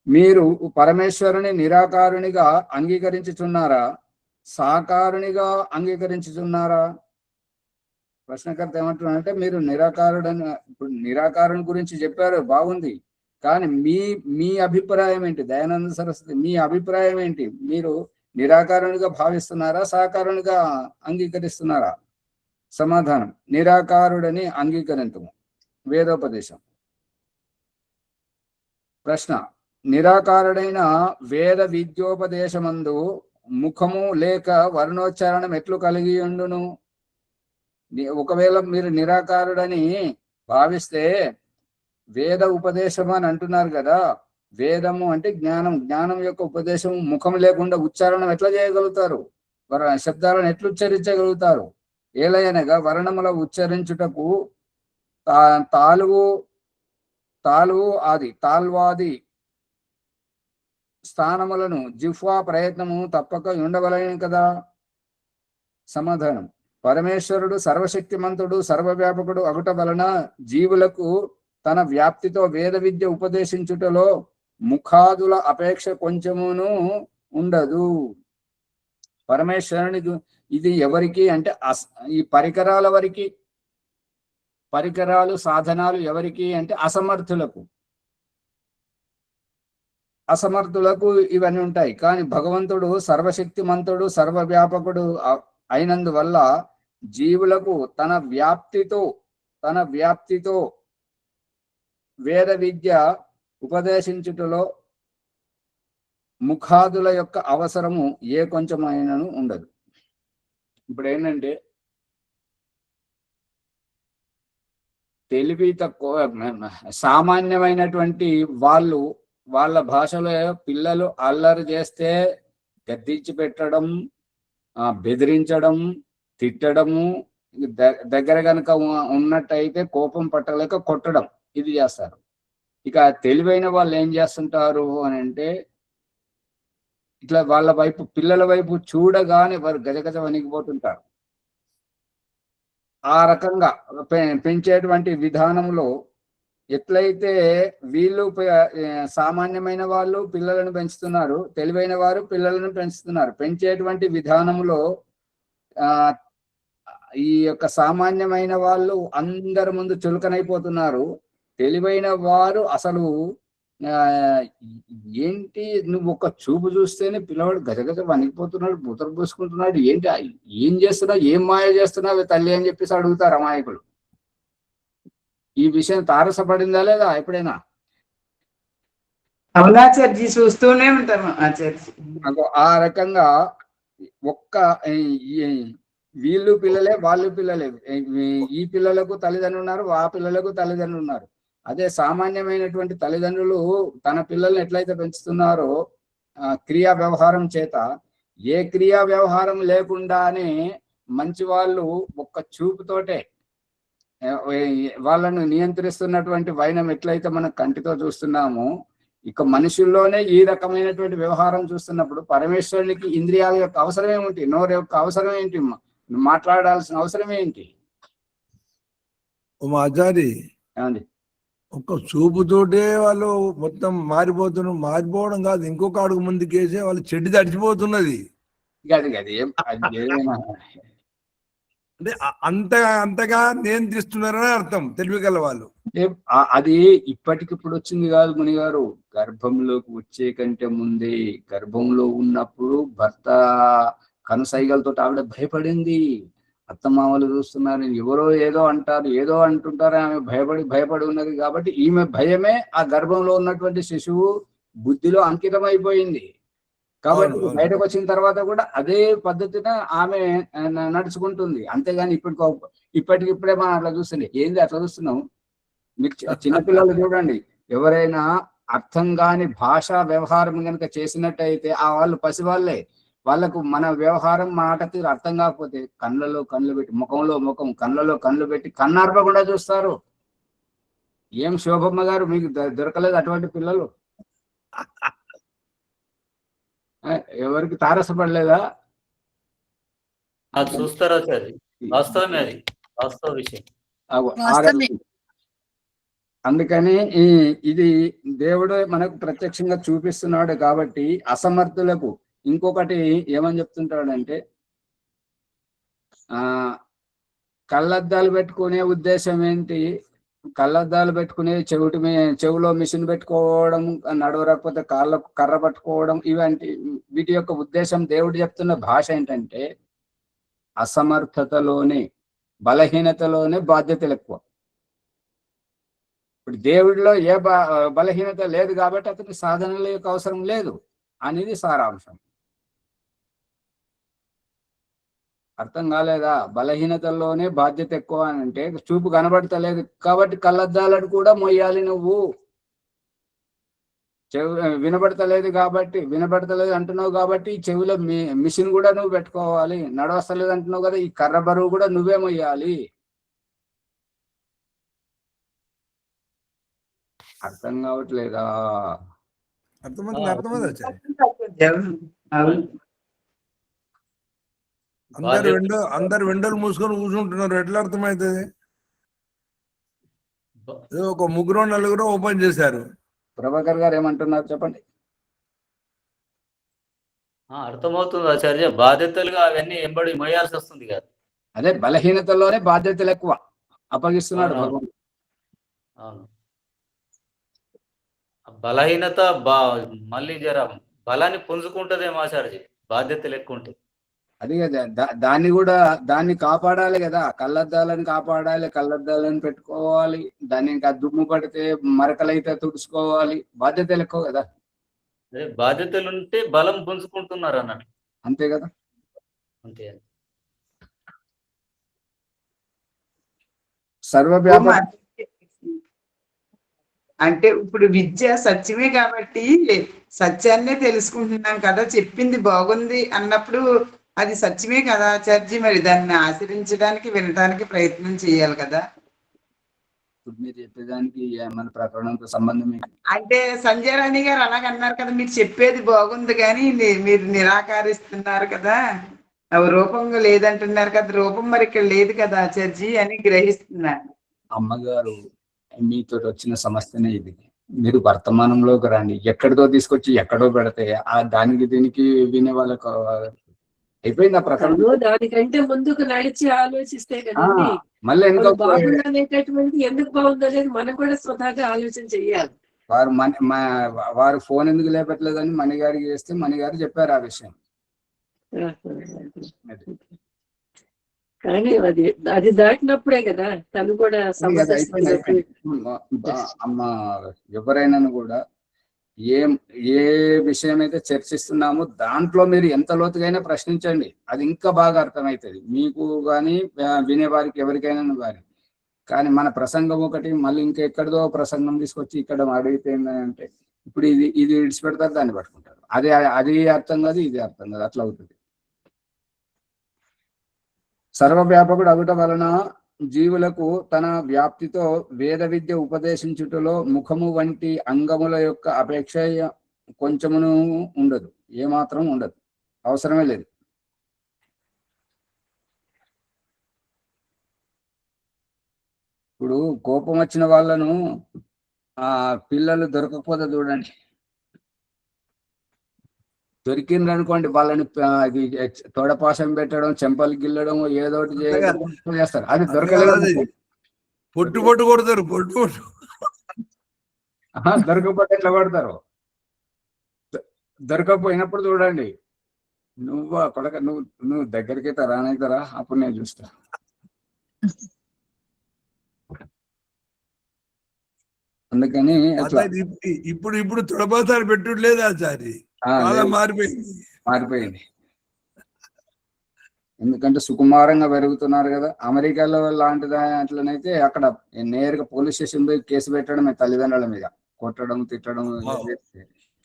మీరు పరమేశ్వరుని నిరాకారునిగా అంగీకరించుచున్నారా, సాకారునిగా అంగీకరించుచున్నారా? ప్రశ్నకర్త ఏమంటున్నారంటే, మీరు నిరాకారుడని, ఇప్పుడు నిరాకారుని గురించి చెప్పారు, బాగుంది, కానీ మీ అభిప్రాయం ఏంటి? దయానంద సరస్వతి, మీ అభిప్రాయం ఏంటి? మీరు నిరాకారునిగా భావిస్తున్నారా, సాకారునిగా అంగీకరిస్తున్నారా? సమాధానం: నిరాకారుడని అంగీకరించము. వేదోపదేశం. ప్రశ్న: నిరాకారుడైన వేద విద్యోపదేశమందు ముఖము లేక వర్ణోచ్చారణం ఎట్లు కలిగి ఉండును? ఒకవేళ మీరు నిరాకారుడని భావిస్తే వేద ఉపదేశం అని అంటున్నారు కదా, వేదము అంటే జ్ఞానం, జ్ఞానం యొక్క ఉపదేశం ముఖం లేకుండా ఉచ్చారణం ఎట్లా చేయగలుగుతారు? శబ్దాలను ఎట్లు ఉచ్చరించగలుగుతారు? ఏలయనగా వర్ణముల ఉచ్చరించుటకు తాల్వాది స్థానములను జిహ్వా ప్రయత్నము తప్పక ఉండవలెను కదా. సమాధానం: పరమేశ్వరుడు సర్వశక్తిమంతుడు, సర్వవ్యాపకుడు అగుట వలన జీవులకు తన వ్యాప్తితో వేద విద్య ఉపదేశించుటలో ముఖాదుల అపేక్ష కొంచెమును ఉండదు. పరమేశ్వరునికి ఇది ఎవరికి అంటే ఈ పరికరాల వరకు, పరికరాలు సాధనాలు ఎవరికి అంటే అసమర్థులకు ఇవన్నీ ఉంటాయి. కానీ భగవంతుడు సర్వశక్తిమంతుడు, సర్వవ్యాపకుడు అయినందువల్ల జీవులకు తన వ్యాప్తితో వేద విద్య ఉపదేశించుటలో ముఖాదుల యొక్క అవసరము ఏ కొంచెమైనను ఉండదు. ఇప్పుడు ఏంటంటే, తెలివి తక్కువ సామాన్యమైనటువంటి వాళ్ళు, వాళ్ళ భాషలో పిల్లలు అల్లరి చేస్తే గద్దించి పెట్టడం, బెదిరించడం, తిట్టడము, దగ్గర కనుక ఉన్నట్టయితే కోపం పట్టలేక కొట్టడం, ఇది చేస్తారు. ఇక తెలివైన వాళ్ళు ఏం చేస్తుంటారు అని అంటే, ఇట్లా వాళ్ళ వైపు, పిల్లల వైపు చూడగానే వారు గజగజ వణికిపోతుంటారు. ఆ రకంగా పెంచేటువంటి విధానంలో ఎట్లయితే వీళ్ళు సామాన్యమైన వాళ్ళు పిల్లలను పెంచుతున్నారు, తెలివైన వారు పిల్లలను పెంచుతున్నారు. పెంచేటువంటి విధానంలో ఈ యొక్క సామాన్యమైన వాళ్ళు అందరి ముందు చులకనైపోతున్నారు. తెలివైన వారు అసలు ఏంటి, నువ్వు ఒక చూపు చూస్తేనే పిల్లవాడు గజగజ వణికిపోతున్నాడు, బుతరు పూసుకుంటున్నాడు, ఏంటి ఏం చేస్తున్నావు, ఏం మాయ చేస్తున్నావు తల్లి అని చెప్పేసి అడుగుతారు అమాయకులు. ఈ విషయం తారసపడిందా లేదా ఎప్పుడైనా? అవునాచార్జీ, చూస్తూనే ఉంటాను ఆచార్జీ. ఆ రకంగా ఒక్క వీళ్ళు పిల్లలే వాళ్ళు పిల్లలే, ఈ పిల్లలకు తల్లిదండ్రులు ఉన్నారు, ఆ పిల్లలకు తల్లిదండ్రులు ఉన్నారు. అదే సామాన్యమైనటువంటి తల్లిదండ్రులు తన పిల్లల్ని ఎట్లయితే పెంచుతున్నారో క్రియా వ్యవహారం చేత, ఏ క్రియా వ్యవహారం లేకుండానే మంచి వాళ్ళు ఒక్క చూపుతోటే వాళ్ళను నియంత్రిస్తున్నటువంటి వైనం ఎట్లయితే మనం కంటితో చూస్తున్నామో, ఇక మనుషుల్లోనే ఈ రకమైనటువంటి వ్యవహారం చూస్తున్నప్పుడు పరమేశ్వరునికి ఇంద్రియాల యొక్క అవసరం ఏమిటి, నోరు యొక్క అవసరం ఏంటి, మాట్లాడాల్సిన అవసరం ఏంటి? ఆచారి ఏమండి, ఒక్క చూపుతోటే వాళ్ళు మొత్తం మారిపోవడం కాదు, ఇంకొక అడుగు ముందుకేసే వాళ్ళు చెడ్డి తడిచిపోతున్నది. అంటే అంతగా నియంత్రిస్తున్నారని అర్థం తెలివి గల వాళ్ళు. అది ఇప్పటికిప్పుడు వచ్చింది కాదు ముని గారు, గర్భంలోకి వచ్చే కంటే ముందే, గర్భంలో ఉన్నప్పుడు భర్త కనుసైగలతో ఆవిడ భయపడింది. అత్తమామలు చూస్తున్నారు, ఎవరో ఏదో అంటారు, ఏదో అంటుంటారు, ఆమె భయపడి ఉన్నది. కాబట్టి ఈమె భయమే ఆ గర్భంలో ఉన్నటువంటి శిశువు బుద్ధిలో అంకితం అయిపోయింది. కాబట్టి బయటకు వచ్చిన తర్వాత కూడా అదే పద్ధతిన ఆమె నడుచుకుంటుంది. అంతేగాని ఇప్పటికిప్పుడే మనం అట్లా చూస్తుంది. ఏంది అట్లా చూస్తున్నాం? మీరు చిన్నపిల్లలు చూడండి, ఎవరైనా అర్థం కాని భాషా వ్యవహారం కనుక చేసినట్టయితే ఆ వాళ్ళు పసివాళ్ళే. వాళ్ళకు మన వ్యవహారం మాట తీరు అర్థం కాకపోతే కళ్ళలో కళ్ళు పెట్టి, ముఖంలో ముఖం, కళ్ళలో కళ్ళు పెట్టి కన్నార్పకుండా చూస్తారు. ఏం శోభమ్మ గారు, మీకు దొరకలేదు అటువంటి పిల్లలు? ఎవరికి తారసపడలేదా? చూస్తారా సార్? వాస్తవమే, అది వాస్తవ విషయం. అందుకని ఇది దేవుడు మనకు ప్రత్యక్షంగా చూపిస్తున్నాడు. కాబట్టి అసమర్థులకు ఇంకొకటి ఏమని చెప్తుంటాడంటే, కళ్ళద్దాలు పెట్టుకునే ఉద్దేశం ఏంటి? కళ్ళద్దాలు పెట్టుకునే చెవులో మిషన్ పెట్టుకోవడం, నడవరాకపోతే కాళ్ళకు కర్ర పట్టుకోవడం, వీటి యొక్క ఉద్దేశం, దేవుడు చెప్తున్న భాష ఏంటంటే అసమర్థతలోనే, బలహీనతలోనే బాధ్యతలు ఎక్కువ. ఇప్పుడు దేవుడిలో ఏ బలహీనత లేదు కాబట్టి అతనికి సాధనల యొక్క అవసరం లేదు అనేది సారాంశం. అర్థం కాలేదా? బలహీనతల్లోనే బాధ్యత ఎక్కువ అని అంటే, చూపు కనబడతలేదు కాబట్టి కళ్ళద్దాలను కూడా మొయ్యాలి నువ్వు. వినబడతలేదు అంటున్నావు కాబట్టి చెవిలో మిషన్ కూడా నువ్వు పెట్టుకోవాలి. నడవస్తలేదు అంటున్నావు కదా, ఈ కర్ర బరువు కూడా నువ్వే మొయ్యాలి. అర్థం కావట్లేదా? అందరు విండోలు మూసుకొని కూర్చుంటున్నారు, ఎట్లా అర్థమవుతుంది? ఒక ముగ్గురు నలుగురు ఓపెన్ చేశారు. ప్రభాకర్ గారు ఏమంటున్నారు చెప్పండి. అర్థమవుతుంది ఆచార్య, బాధ్యతలుగా అవన్నీ ఎంబడి మోయాల్సి వస్తుంది కదా. అదే బలహీనతలోనే బాధ్యతలు ఎక్కువ అప్పగిస్తున్నాడు భగవంతుడు. అవును, బలహీనత మళ్ళీ జర బలాన్ని పుంజుకుంటదేమో ఆచార్య, బాధ్యతలు ఎక్కువ ఉంటాయి. అది కదా, దాన్ని కాపాడాలి కదా. కళ్ళద్దాలను కాపాడాలి, కళ్ళద్దాలను పెట్టుకోవాలి. దాన్ని ఇంకా దుమ్ము పడితే మరకలైతే తుడుచుకోవాలి. బాధ్యతలు ఎక్కువ కదా. బాధ్యతలుంటే బలం పుంజుకుంటున్నారు అన్నట్టు. అంతే కదా. అంతే. సర్వవ్యాపక అంటే ఇప్పుడు విద్య సత్యమే కాబట్టి సత్యాన్నే తెలుసుకుంటున్నాం కదా. చెప్పింది బాగుంది అన్నప్పుడు అది సత్యమే కదా ఆచార్జీ. మరి దాన్ని ఆచరించడానికి, వినడానికి ప్రయత్నం చేయాలి కదా. మీరు చెప్పేదానికి మన ప్రకరణంతో సంబంధం ఏంటి? అంటే సంజయ్ రాణి గారు అలాగన్నారు కదా, మీరు చెప్పేది బాగుంది కానీ మీరు నిరాకరిస్తున్నారు కదా, అవి రూపంగా లేదంటున్నారు కదా. రూపం మరి ఇక్కడ లేదు కదా ఆచార్జీ అని గ్రహిస్తున్నారు. అమ్మగారు మీతో వచ్చిన సమస్యనే ఇది. మీరు వర్తమానంలోకి రండి. ఎక్కడితో తీసుకొచ్చి ఎక్కడో పెడితే దానికి దీనికి వినే వాళ్ళకు అయిపోయింది ఆ ప్రకటన. దానికంటే ముందుకు నడిచి ఆలోచిస్తే కదండి మళ్ళీ ఎందుకు బాగుంది అనేటటువంటి ఎందుకు బాగుంది అనేది మనం కూడా స్వతహాగా ఆలోచన చెయ్యాలి. వారు ఫోన్ ఎందుకు లేపట్లేదని మణిగారికి చేస్తే మణిగారు చెప్పారు ఆ విషయం. కానీ అది దాటినప్పుడే కదా తను కూడా అమ్మ ఎవరైనా కూడా ఏ విషయం అయితే చర్చిస్తున్నామో దాంట్లో మీరు ఎంత లోతుగైనా ప్రశ్నించండి, అది ఇంకా బాగా అర్థమవుతుంది మీకు కానీ వినేవారికి ఎవరికైనా కానీ. కానీ మన ప్రసంగం ఒకటి, మళ్ళీ ఇంకెక్కడిదో ప్రసంగం తీసుకొచ్చి ఇక్కడ అడిగితే ఏంటంటే ఇప్పుడు ఇది విడిచిపెడతారు, దాన్ని పట్టుకుంటారు. అది అర్థం కాదు, ఇది అర్థం కాదు, అట్లా అవుతుంది. సర్వవ్యాపకుడు అగుట వలన జీవులకు తన వ్యాప్తితో వేద విద్య ఉపదేశించుటలో ముఖము వంటి అంగముల యొక్క అపేక్ష కొంచెమును ఉండదు, ఏమాత్రం ఉండదు, అవసరమే లేదు. ఇప్పుడు కోపం వచ్చిన వాళ్ళను పిల్లలు దొరకకపోతే చూడండి, దొరికిండ్రు అనుకోండి వాళ్ళని తోడపాసం పెట్టడం, చెంపలు గిల్లడం, ఏదో చేస్తారు. అది దొరకలేదు, పొట్టు పొట్టు కొడతారు, పొట్టు పొట్టు దొరకకపోతే ఎట్లా కొడతారు. దొరకకపోయినప్పుడు చూడండి, నువ్వు కొడక నువ్వు దగ్గరికి రానైతారా, అప్పుడు నేను చూస్తా. అందుకని ఇప్పుడు తొడపాసాలు పెట్టులేదు ఆచారి, మారిపోయింది. ఎందుకంటే సుకుమారంగా పెరుగుతున్నారు కదా. అమెరికాలో లాంటి దాంట్లోనైతే అక్కడ నేరుగా పోలీస్ స్టేషన్ పోయి కేసు పెట్టడమే తల్లిదండ్రుల మీద, కొట్టడం, తిట్టడం.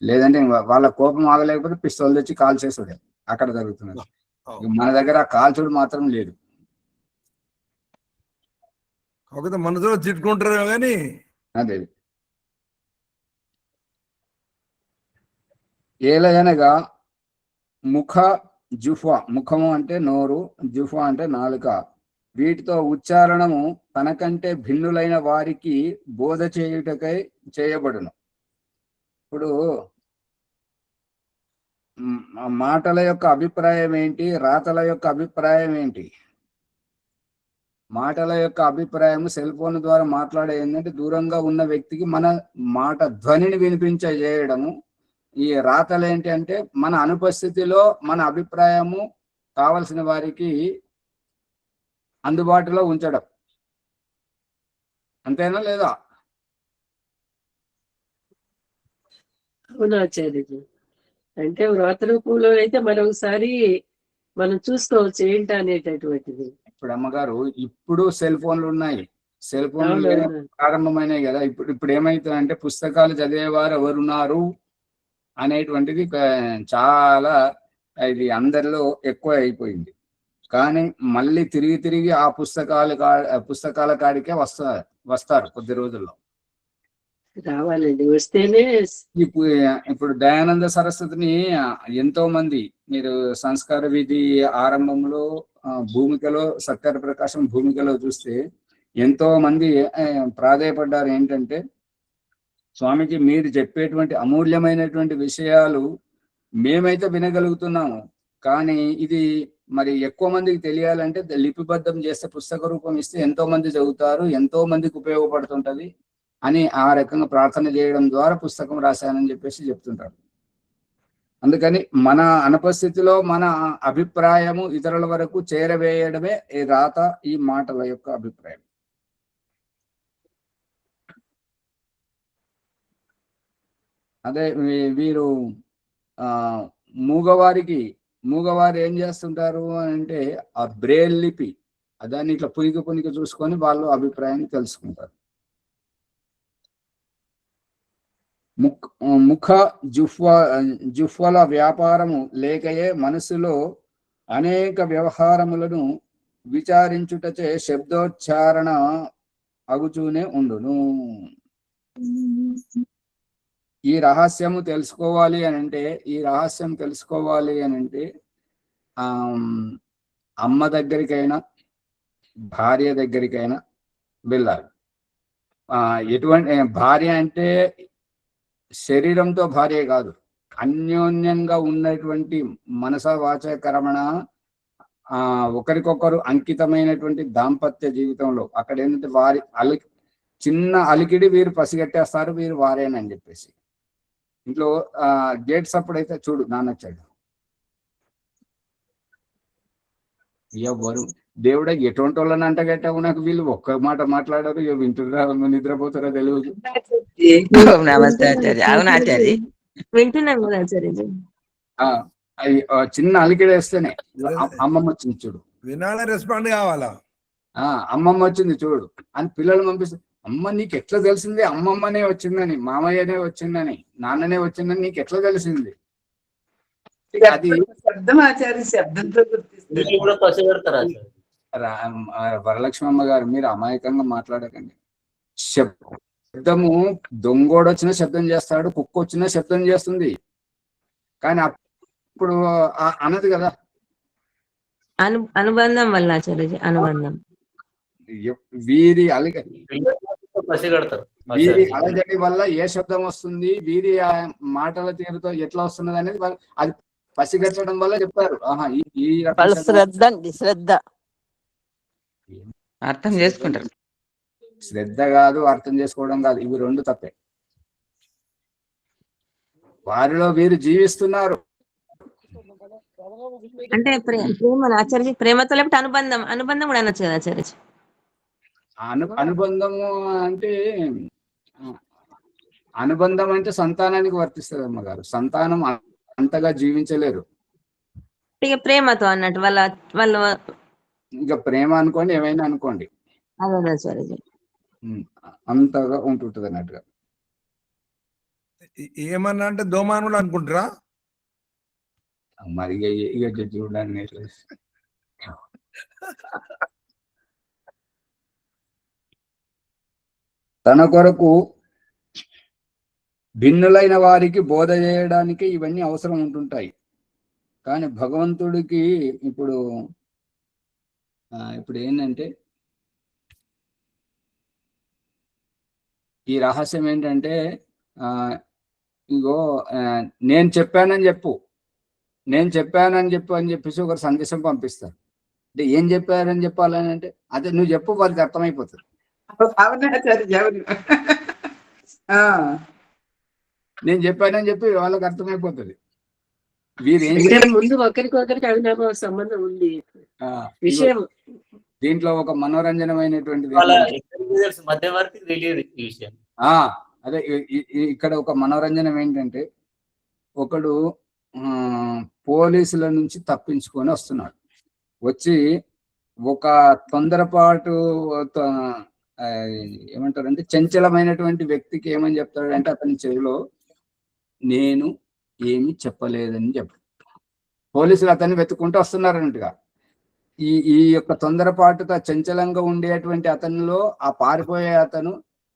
లేదంటే వాళ్ళ కోపం ఆగలేకపోతే పిస్తోల్ తెచ్చి కాల్ చేసాడు, అక్కడ జరుగుతున్నది. మన దగ్గర ఆ కాల్చుడు మాత్రం లేదు. మనసులో తిట్టుకుంటారు కానీ అదే ఏలయనగా ముఖ జుఫా, ముఖము అంటే నోరు, జుఫా అంటే నాలుక, వీటితో ఉచ్చారణము తనకంటే భిన్నులైన వారికి బోధ చేయుటకై చేయబడును. ఇప్పుడు మాటల యొక్క అభిప్రాయం ఏంటి, రాతల యొక్క అభిప్రాయం ఏంటి? మాటల యొక్క అభిప్రాయం సెల్ ఫోన్ ద్వారా మాట్లాడే ఏంటంటే దూరంగా ఉన్న వ్యక్తికి మన మాట ధ్వనిని వినిపించజేయడము. ఈ రాతలు ఏంటి అంటే మన అనుపస్థితిలో మన అభిప్రాయము కావలసిన వారికి అందుబాటులో ఉంచడం. అంతేనా లేదా? అవునాచార్య, అంటే వ్రాత రూపంలో అయితే మరొకసారి మనం చూసుకోవచ్చు ఏంటి అనేటటువంటిది. ఇప్పుడు అమ్మగారు ఇప్పుడు సెల్ ఫోన్లు ఉన్నాయి, సెల్ ఫోన్లు ప్రారంభమైనాయి కదా. ఇప్పుడు ఏమైతుందంటే పుస్తకాలు చదివేవారు ఎవరున్నారు అనేటువంటిది చాలా ఇది అందరిలో ఎక్కువ అయిపోయింది. కానీ మళ్ళీ తిరిగి ఆ పుస్తకాల కాడికే వస్తారు కొద్ది రోజుల్లో. రావాలండి, వస్తేనే. ఇప్పుడు దయానంద సరస్వతిని ఎంతో మంది, మీరు సంస్కార విధి ఆరంభంలో భూమికలో సత్యార ప్రకాశం భూమికలో చూస్తే ఎంతో మంది ప్రాధేయపడ్డారు. ఏంటంటే స్వామిజీ మీరు చెప్పేటువంటి అమూల్యమైనటువంటి విషయాలు మేమైతే వినగలుగుతున్నాము, కానీ ఇది మరి ఎక్కువ మందికి తెలియాలంటే లిపిబద్ధం చేస్తే పుస్తక రూపం ఇస్తే ఎంతో మంది చదువుతారు, ఎంతో మందికి ఉపయోగపడుతుంటది అని ఆ రకంగా ప్రార్థన చేయడం ద్వారా పుస్తకం రాశానని చెప్పేసి చెప్తుంటారు. అందుకని మన అనుపస్థితిలో మన అభిప్రాయము ఇతరుల వరకు చేరవేయడమే ఈ రాత, ఈ మాటల యొక్క అభిప్రాయం. అదే వీరు మూగవారు ఏం చేస్తుంటారు అని అంటే ఆ బ్రెయిల్ లిపి దాన్ని ఇట్లా పునికి చూసుకొని వాళ్ళు అభిప్రాయాన్ని తెలుసుకుంటారు. ముఖ జుఫ్వల వ్యాపారము లేకయే మనసులో అనేక వ్యవహారములను విచారించుటచే శబ్దోచ్చారణ అగుచూనే ఉండును. ఈ రహస్యము తెలుసుకోవాలి అని అంటే అమ్మ దగ్గరికైనా భార్య దగ్గరికైనా వెళ్ళాలి. ఎటువంటి భార్య అంటే శరీరంతో భార్య కాదు, అన్యోన్యంగా ఉన్నటువంటి మనస వాచ కర్మణ ఒకరికొకరు అంకితమైనటువంటి దాంపత్య జీవితంలో అక్కడ ఏంటంటే వారి చిన్న అలికిడి వీరు పసిగట్టేస్తారు, వీరు వారేనని చెప్పేసి. ఇంట్లో గేట్స్ అప్పుడైతే చూడు నాన్నొచ్చాడు, ఎవరు దేవుడా ఎటువంటి వాళ్ళని అంటగట్టావు, నాకు వీళ్ళు ఒక్క మాట మాట్లాడారు, వింటున్నారా నిద్రపోతారో తెలియదు. నమస్తే ఆచార్య. అవును ఆచార్య, వింటున్నాం కదా ఆచార్యజీ. చిన్న అలికిడేస్తేనే అమ్మమ్మ వచ్చింది చూడు, వినాలా రెస్పాండ్ కావాలా? అమ్మమ్మ వచ్చింది చూడు అని పిల్లలు పంపిస్తే, అమ్మ నీకు ఎట్లా తెలిసింది అమ్మమ్మనే వచ్చిందని, మామయ్యనే వచ్చిందని, నాన్ననే వచ్చిందని నీకు ఎట్లా తెలిసింది? అది శబ్దం ఆచార్య, శబ్దంతో గుర్తిస్తుంది. వీళ్ళు కూడా పసిగడతారు ఆచార్య. వరలక్ష్మమ్మ గారు మీరు అమాయకంగా మాట్లాడకండి. శబ్దము దొంగోడు వచ్చినా శబ్దం చేస్తాడు, కుక్క వచ్చినా శబ్దం చేస్తుంది, కానీ అప్పుడు అన్నది కదా. అనుబంధం వల్ల ఆచార్యజీ, అనుబంధం. వీరి పసిగడతారు. వీరి అలజడి వల్ల ఏ శబ్దం వస్తుంది, వీరి మాటల తీరుతో ఎట్లా వస్తున్నది అనేది అది పసిగట్టడం వల్ల చెప్పారు. ఈ శ్రద్ధ అర్థం చేసుకుంటారు. శ్రద్ధ కాదు, అర్థం చేసుకోవడం కాదు, ఇవి రెండు తప్పే. వారిలో వీరు జీవిస్తున్నారు. అంటే ప్రేమ ఆచార్య, ప్రేమతో లేకపోతే అనుబంధం, అనుబంధం కూడా అనొచ్చు కదా ఆచార్య. అనుబంధము అంటే అనుబంధం అంటే సంతానానికి వర్తిస్తుంది అమ్మగారు. సంతానం అంతగా జీవించలేరు. ఇక ప్రేమతో అన్నట్టు వాళ్ళు ఇంకా ప్రేమ అనుకోండి, ఏమైనా అనుకోండి, అదే ఆచార్యజీ, అంతగా ఉంటుంటది అన్నట్టుగా. ఏమన్నా అంటే దోమానుడు అనుకుంటారా? మరి ఇక చూడండి, తన కొరకు భిన్నులైన వారికి బోధ చేయడానికి ఇవన్నీ అవసరం ఉంటుంటాయి. కానీ భగవంతుడికి ఇప్పుడు ఏంటంటే ఈ రహస్యం ఏంటంటే, ఇగో నేను చెప్పానని చెప్పు, నేను చెప్పానని చెప్పు అని చెప్పేసి ఒకరు సందేశం పంపిస్తారు. అంటే ఏం చెప్పారని చెప్పాలని అంటే, అదే నువ్వు చెప్పు, వారికి అర్థమైపోతుంది. నేను చెప్పానని చెప్పి వాళ్ళకి అర్థమైపోతుంది. ముందు ఒకరికొకరికి అవినాభావ సంబంధం ఉంది విషయం. దీంట్లో ఒక మనోరంజనమైనటువంటిది మధ్యవర్తి తెలియదు ఈ విషయం. అదే ఇక్కడ ఒక మనోరంజనం ఏంటంటే, ఒకడు పోలీసుల నుంచి తప్పించుకొని వస్తున్నాడు. వచ్చి ఒక తొందరపాటు ఏమంటారంటే చంచలమైనటువంటి వ్యక్తికి ఏమని చెప్తాడంటే, అతని చెవిలో నేను ఏమి చెప్పలేదని చెప్పు. పోలీసులు అతన్ని వెతుక్కుంటూ వస్తున్నారన్నట్టుగా. ఈ యొక్క తొందరపాటుగా చంచలంగా ఉండేటువంటి అతనిలో ఆ పారిపోయే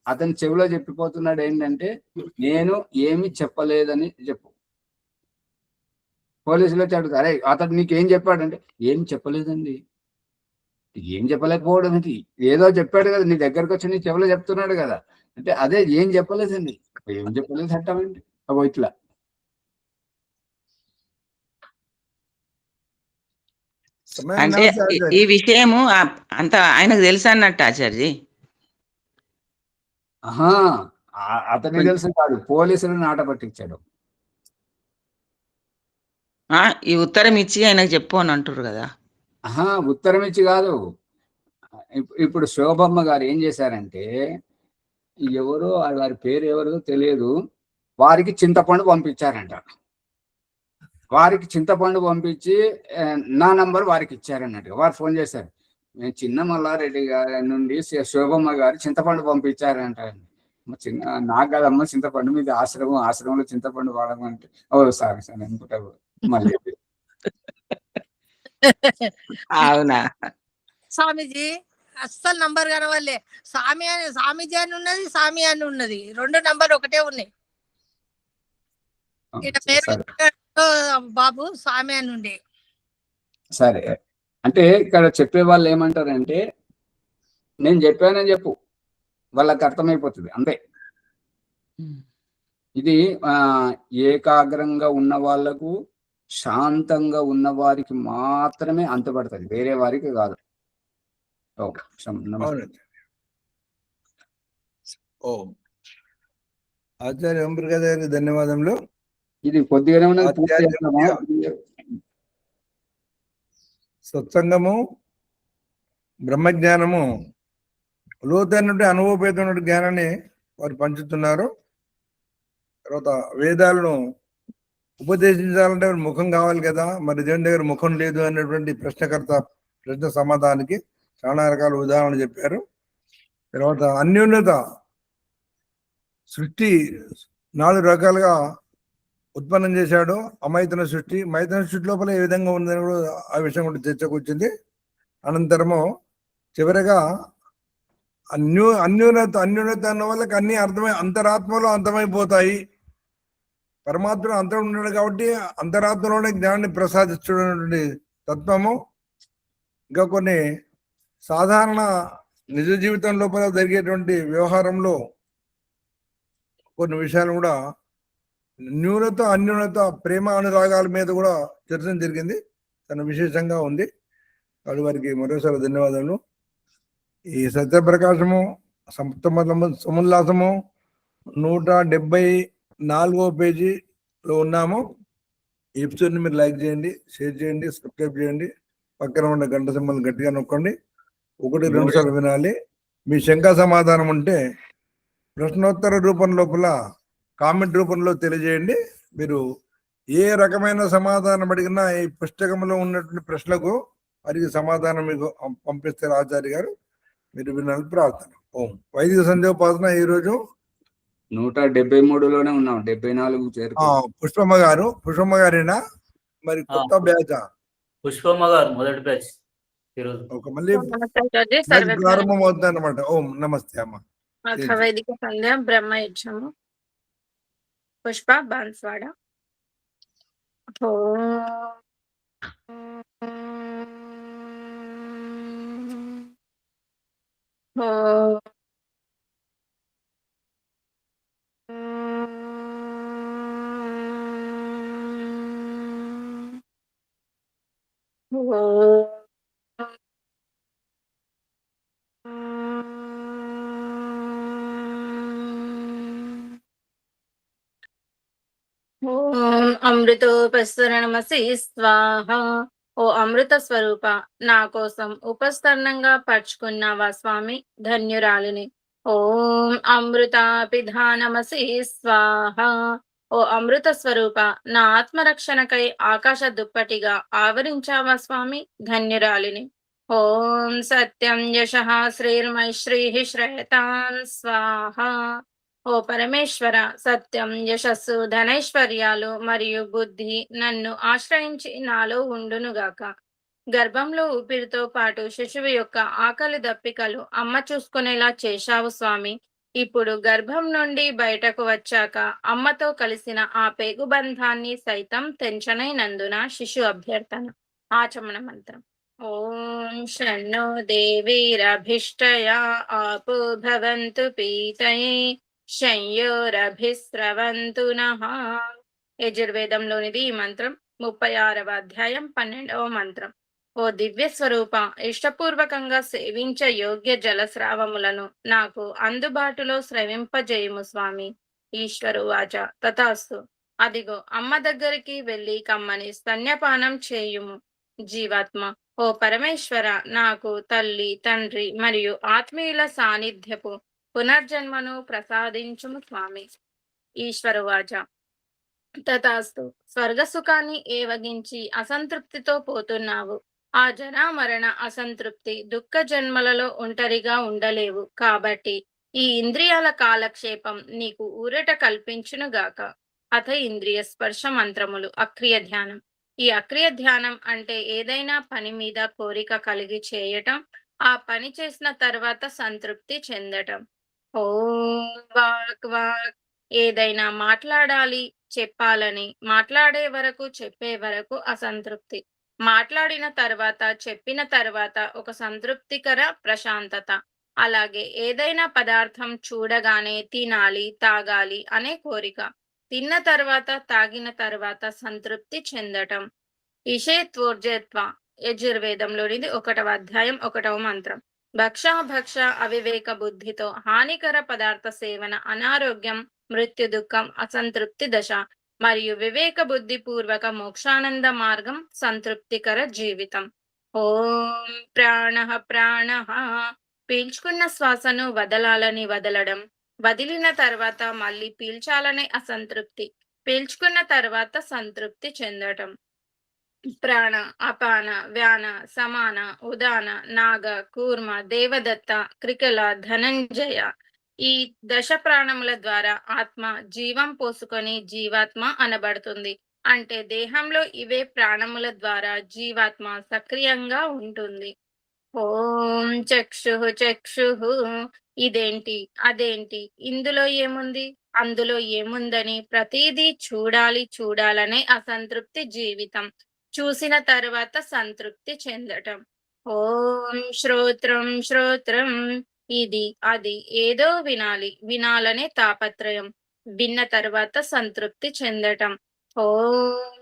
అతని చెవిలో చెప్పిపోతున్నాడు ఏంటంటే, నేను ఏమి చెప్పలేదని చెప్పు. పోలీసులు వచ్చి అడుగుతారు, అరే అతడు నీకేం చెప్పాడంటే, ఏం చెప్పలేదండి. ఏం చెప్పలేకపోవడం ఏంటి, ఏదో చెప్పాడు కదా, నీ దగ్గరకు వచ్చి నీ చెవిలో చెప్తున్నాడు కదా అంటే, అదే ఏం చెప్పలేదండి. ఏం చెప్పలేదు అంటామండి. అగో ఇట్లా అంటే ఈ విషయము అంత ఆయనకు తెలుసు అన్నట్టు ఆచార్య. అతనికి తెలుసు కాదు, పోలీసులను ఆట పట్టించాడు. ఈ ఉత్తరం ఇచ్చి ఆయనకు చెప్పు అని అంటారు కదా. ఉత్తరం ఇచ్చి కాదు. ఇప్పుడు శోభమ్మ గారు ఏం చేశారంటే, ఎవరో వారి పేరు ఎవరో తెలియదు, వారికి చింతపండు పంపించారంట. వారికి చింతపండు పంపించి నా నంబర్ వారికి ఇచ్చారన్నట్టుగా వారు ఫోన్ చేశారు. నేను చిన్న మల్లారెడ్డి గారి నుండి శోభమ్మ గారు చింతపండు పంపించారంట. నాకు కదమ్మ చింతపండు, మీది ఆశ్రమంలో చింతపండు వాడమంటే, ఓ సారీ సార్ అనుకుంటా. మళ్ళీ అవునా స్వామీజీ, అస్సలు నంబర్ కనవాలే. స్వామీజీ అని ఉన్నది, స్వామి అని ఉన్నది, రెండు నంబర్ ఒకటే ఉన్నాయి. బాబు స్వామి అని ఉండే. సరే, అంటే ఇక్కడ చెప్పే వాళ్ళు ఏమంటారంటే, నేను చెప్పానని చెప్పు, వాళ్ళకి అర్థమైపోతుంది అంతే. ఇది ఏకాగ్రంగా ఉన్న వాళ్ళకు, శాంతంగా ఉన్న వారికి మాత్రమే అంతుపడుతుంది, వేరే వారికి కాదు. అవునండి. ఓం ఆచార్య ఓంప్రకాష్ గారికి ధన్యవాదములు. ఇది కొద్దిగానే ఉన్నది, పూర్తి ఆచార్య చేస్తామా? సత్సంగము, బ్రహ్మజ్ఞానము, లోతైనటువంటి అనుభవపేతమైన జ్ఞానాన్ని వారు పంచుతున్నారు. తర్వాత వేదాలను ఉపదేశించాలంటే ముఖం కావాలి కదా, మరి దేవుని దగ్గర ముఖం లేదు అనేటువంటి ప్రశ్న సమాధానానికి చాలా రకాల ఉదాహరణలు చెప్పారు. తర్వాత అన్యోన్యత, సృష్టి 4 రకాలుగా ఉత్పన్నం చేశాడు. అమైతన సృష్టి, మైతన సృష్టి లోపల ఏ విధంగా ఉందని కూడా ఆ విషయం కూడా చర్చకు వచ్చింది. అనంతరము చివరిగా అన్యోన్యత అన్న వాళ్ళకి అన్ని అంతరాత్మలో అంతమైపోతాయి. పరమాత్మ అంతరం ఉన్నాడు కాబట్టి అంతరాత్మలోనే జ్ఞానాన్ని ప్రసాదిస్తున్నటువంటి తత్వము. ఇంకా కొన్ని సాధారణ నిజ జీవితం లోపల జరిగేటువంటి వ్యవహారంలో కొన్ని విషయాలు కూడా న్యూనత అన్యూనత, ప్రేమ అనురాగాల మీద కూడా చర్చ జరిగింది. తన విశేషంగా ఉంది. అది వారికి మరోసారి ధన్యవాదాలు. ఈ సత్యప్రకాశము సముల్లాసము 174వ పేజీలో ఉన్నాము. ఈ ఎపిసోడ్ని మీరు లైక్ చేయండి, షేర్ చేయండి, సబ్స్క్రైబ్ చేయండి, పక్కన ఉన్న గంట సింబల్ గట్టిగా నొక్కండి. 1-2 సార్లు వినాలి. మీ శంకా సమాధానం ఉంటే ప్రశ్నోత్తర రూపం లోపల కామెంట్ రూపంలో తెలియజేయండి. మీరు ఏ రకమైన సమాధానం అడిగినా ఈ పుస్తకంలో ఉన్నటువంటి ప్రశ్నలకు వారికి సమాధానం మీకు పంపిస్తారు ఆచార్య గారు. మీరు వినాలి. ప్రార్థన. ఓం వైదిక సంధ్యోపాసన ఈరోజు 173లోనే ఉన్నాం, 74 చేరుకో. పుష్పమ్మ గారేనా మరి కొత్త బ్యాచ్? పుష్పమ్మ గారు మొదటి బ్యాచ్ ఈరోజు. ఒక మళ్ళీ ప్రారంభం అవుతుంది అనమాట. ఓం నమస్తే అమ్మ. వైదిక సంధ్య బ్రహ్మయుజ్యము పుష్ప బాన్స్వాడ. అమృతోపస్తరణమసి స్వాహ. ఓ అమృత స్వరూప, నా కోసం ఉపస్తరణంగా పరుచుకున్నావా స్వామి, ధన్యురాలిని. ఓం అమృతాపిధానమసి స్వాహ. ఓ అమృత స్వరూప, నా ఆత్మరక్షణకై ఆకాశ దుప్పటిగా ఆవరించావా స్వామి, ధన్యురాలిని. ఓం సత్యం యశః శ్రీర్మైశ్రీః శ్రేయతాం స్వాహ. ఓ పరమేశ్వర, సత్యం, యశస్సు, ధనైశ్వర్యాలు మరియు బుద్ధి నన్ను ఆశ్రయించి నాలో ఉండునుగాక. గర్భంలో ఊపిరితో పాటు శిశువు యొక్క ఆకలి దప్పికలు అమ్మ చూసుకునేలా చేశావు స్వామి. ఇప్పుడు గర్భం నుండి బయటకు వచ్చాక అమ్మతో కలిసిన ఆ పేగుబంధాన్ని సైతం తెంచనైనందున శిశు అభ్యర్థన. ఆచమన మంత్రం. ఓం షణ్ణో దేవీరభిష్టయా ఆపో భవంతు పీతయే శంయోరభిస్రవంతు నః. యజుర్వేదంలోనిది ఈ మంత్రం. 36వ అధ్యాయం 12వ మంత్రం. ఓ దివ్య స్వరూప, ఇష్టపూర్వకంగా సేవించ యోగ్య జలస్రావములను నాకు అందుబాటులో స్రవింపజేయుము స్వామి. ఈశ్వరువాచ తథాస్తు. అదిగో అమ్మ దగ్గరికి వెళ్ళి కమ్మని స్తన్యపానం చేయుము. జీవాత్మ, ఓ పరమేశ్వర, నాకు తల్లి, తండ్రి మరియు ఆత్మీయుల సాన్నిధ్యపు పునర్జన్మను ప్రసాదించుము స్వామి. ఈశ్వరువాచ తథాస్తు. స్వర్గసుఖాన్ని ఏవగించి అసంతృప్తితో పోతున్నావు. ఆ జరామరణ అసంతృప్తి దుఃఖ జన్మలలో ఒంటరిగా ఉండలేవు. కాబట్టి ఈ ఇంద్రియాల కాలక్షేపం నీకు ఊరట కల్పించునుగాక. అథ ఇంద్రియ స్పర్శ మంత్రములు. అక్రియ ధ్యానం. ఈ అక్రియ ధ్యానం అంటే ఏదైనా పని మీద కోరిక కలిగి చేయటం, ఆ పని చేసిన తర్వాత సంతృప్తి చెందటం. ఓం వాక్ వాక్. ఏదైనా మాట్లాడాలి, చెప్పాలని మాట్లాడే వరకు, చెప్పే వరకు అసంతృప్తి. మాట్లాడిన తర్వాత, చెప్పిన తర్వాత ఒక సంతృప్తికర ప్రశాంతత. అలాగే ఏదైనా పదార్థం చూడగానే తినాలి, తాగాలి అనే కోరిక. తిన్న తర్వాత, తాగిన తర్వాత సంతృప్తి చెందటం. ఇషేత్వోర్జత్వ యజుర్వేదంలోనిది 1వ అధ్యాయం 1వ మంత్రం. భక్ష అవివేక బుద్ధితో హానికర పదార్థ సేవన అనారోగ్యం, మృత్యు దుఃఖం, అసంతృప్తి దశ. మరియు వివేక బుద్ధి పూర్వక మోక్షానంద మార్గం, సంతృప్తికర జీవితం. ఓం ప్రాణ పీల్చుకున్న శ్వాసను వదలాలని వదలడం, వదిలిన తర్వాత మళ్ళీ పీల్చాలనే అసంతృప్తి, పీల్చుకున్న తర్వాత సంతృప్తి చెందటం. ప్రాణ, అపాన, వ్యాన, సమాన, ఉదాన, నాగ, కూర్మ, దేవదత్త, క్రికల, ధనంజయ. ఈ దశ ప్రాణముల ద్వారా ఆత్మ జీవం పోసుకొని జీవాత్మ అనబడుతుంది. అంటే దేహంలో ఇవే ప్రాణముల ద్వారా జీవాత్మ సక్రియంగా ఉంటుంది. ఓం చక్షు ఇదేంటి, అదేంటి, ఇందులో ఏముంది, అందులో ఏముందని ప్రతిదీ చూడాలనే అసంతృప్తి జీవితం. చూసిన తర్వాత సంతృప్తి చెందటం. ఓం శ్రోత్రం ఇది, అది, ఏదో వినాలనే తాపత్రయం. విన్న తర్వాత సంతృప్తి చెందటం. ఓం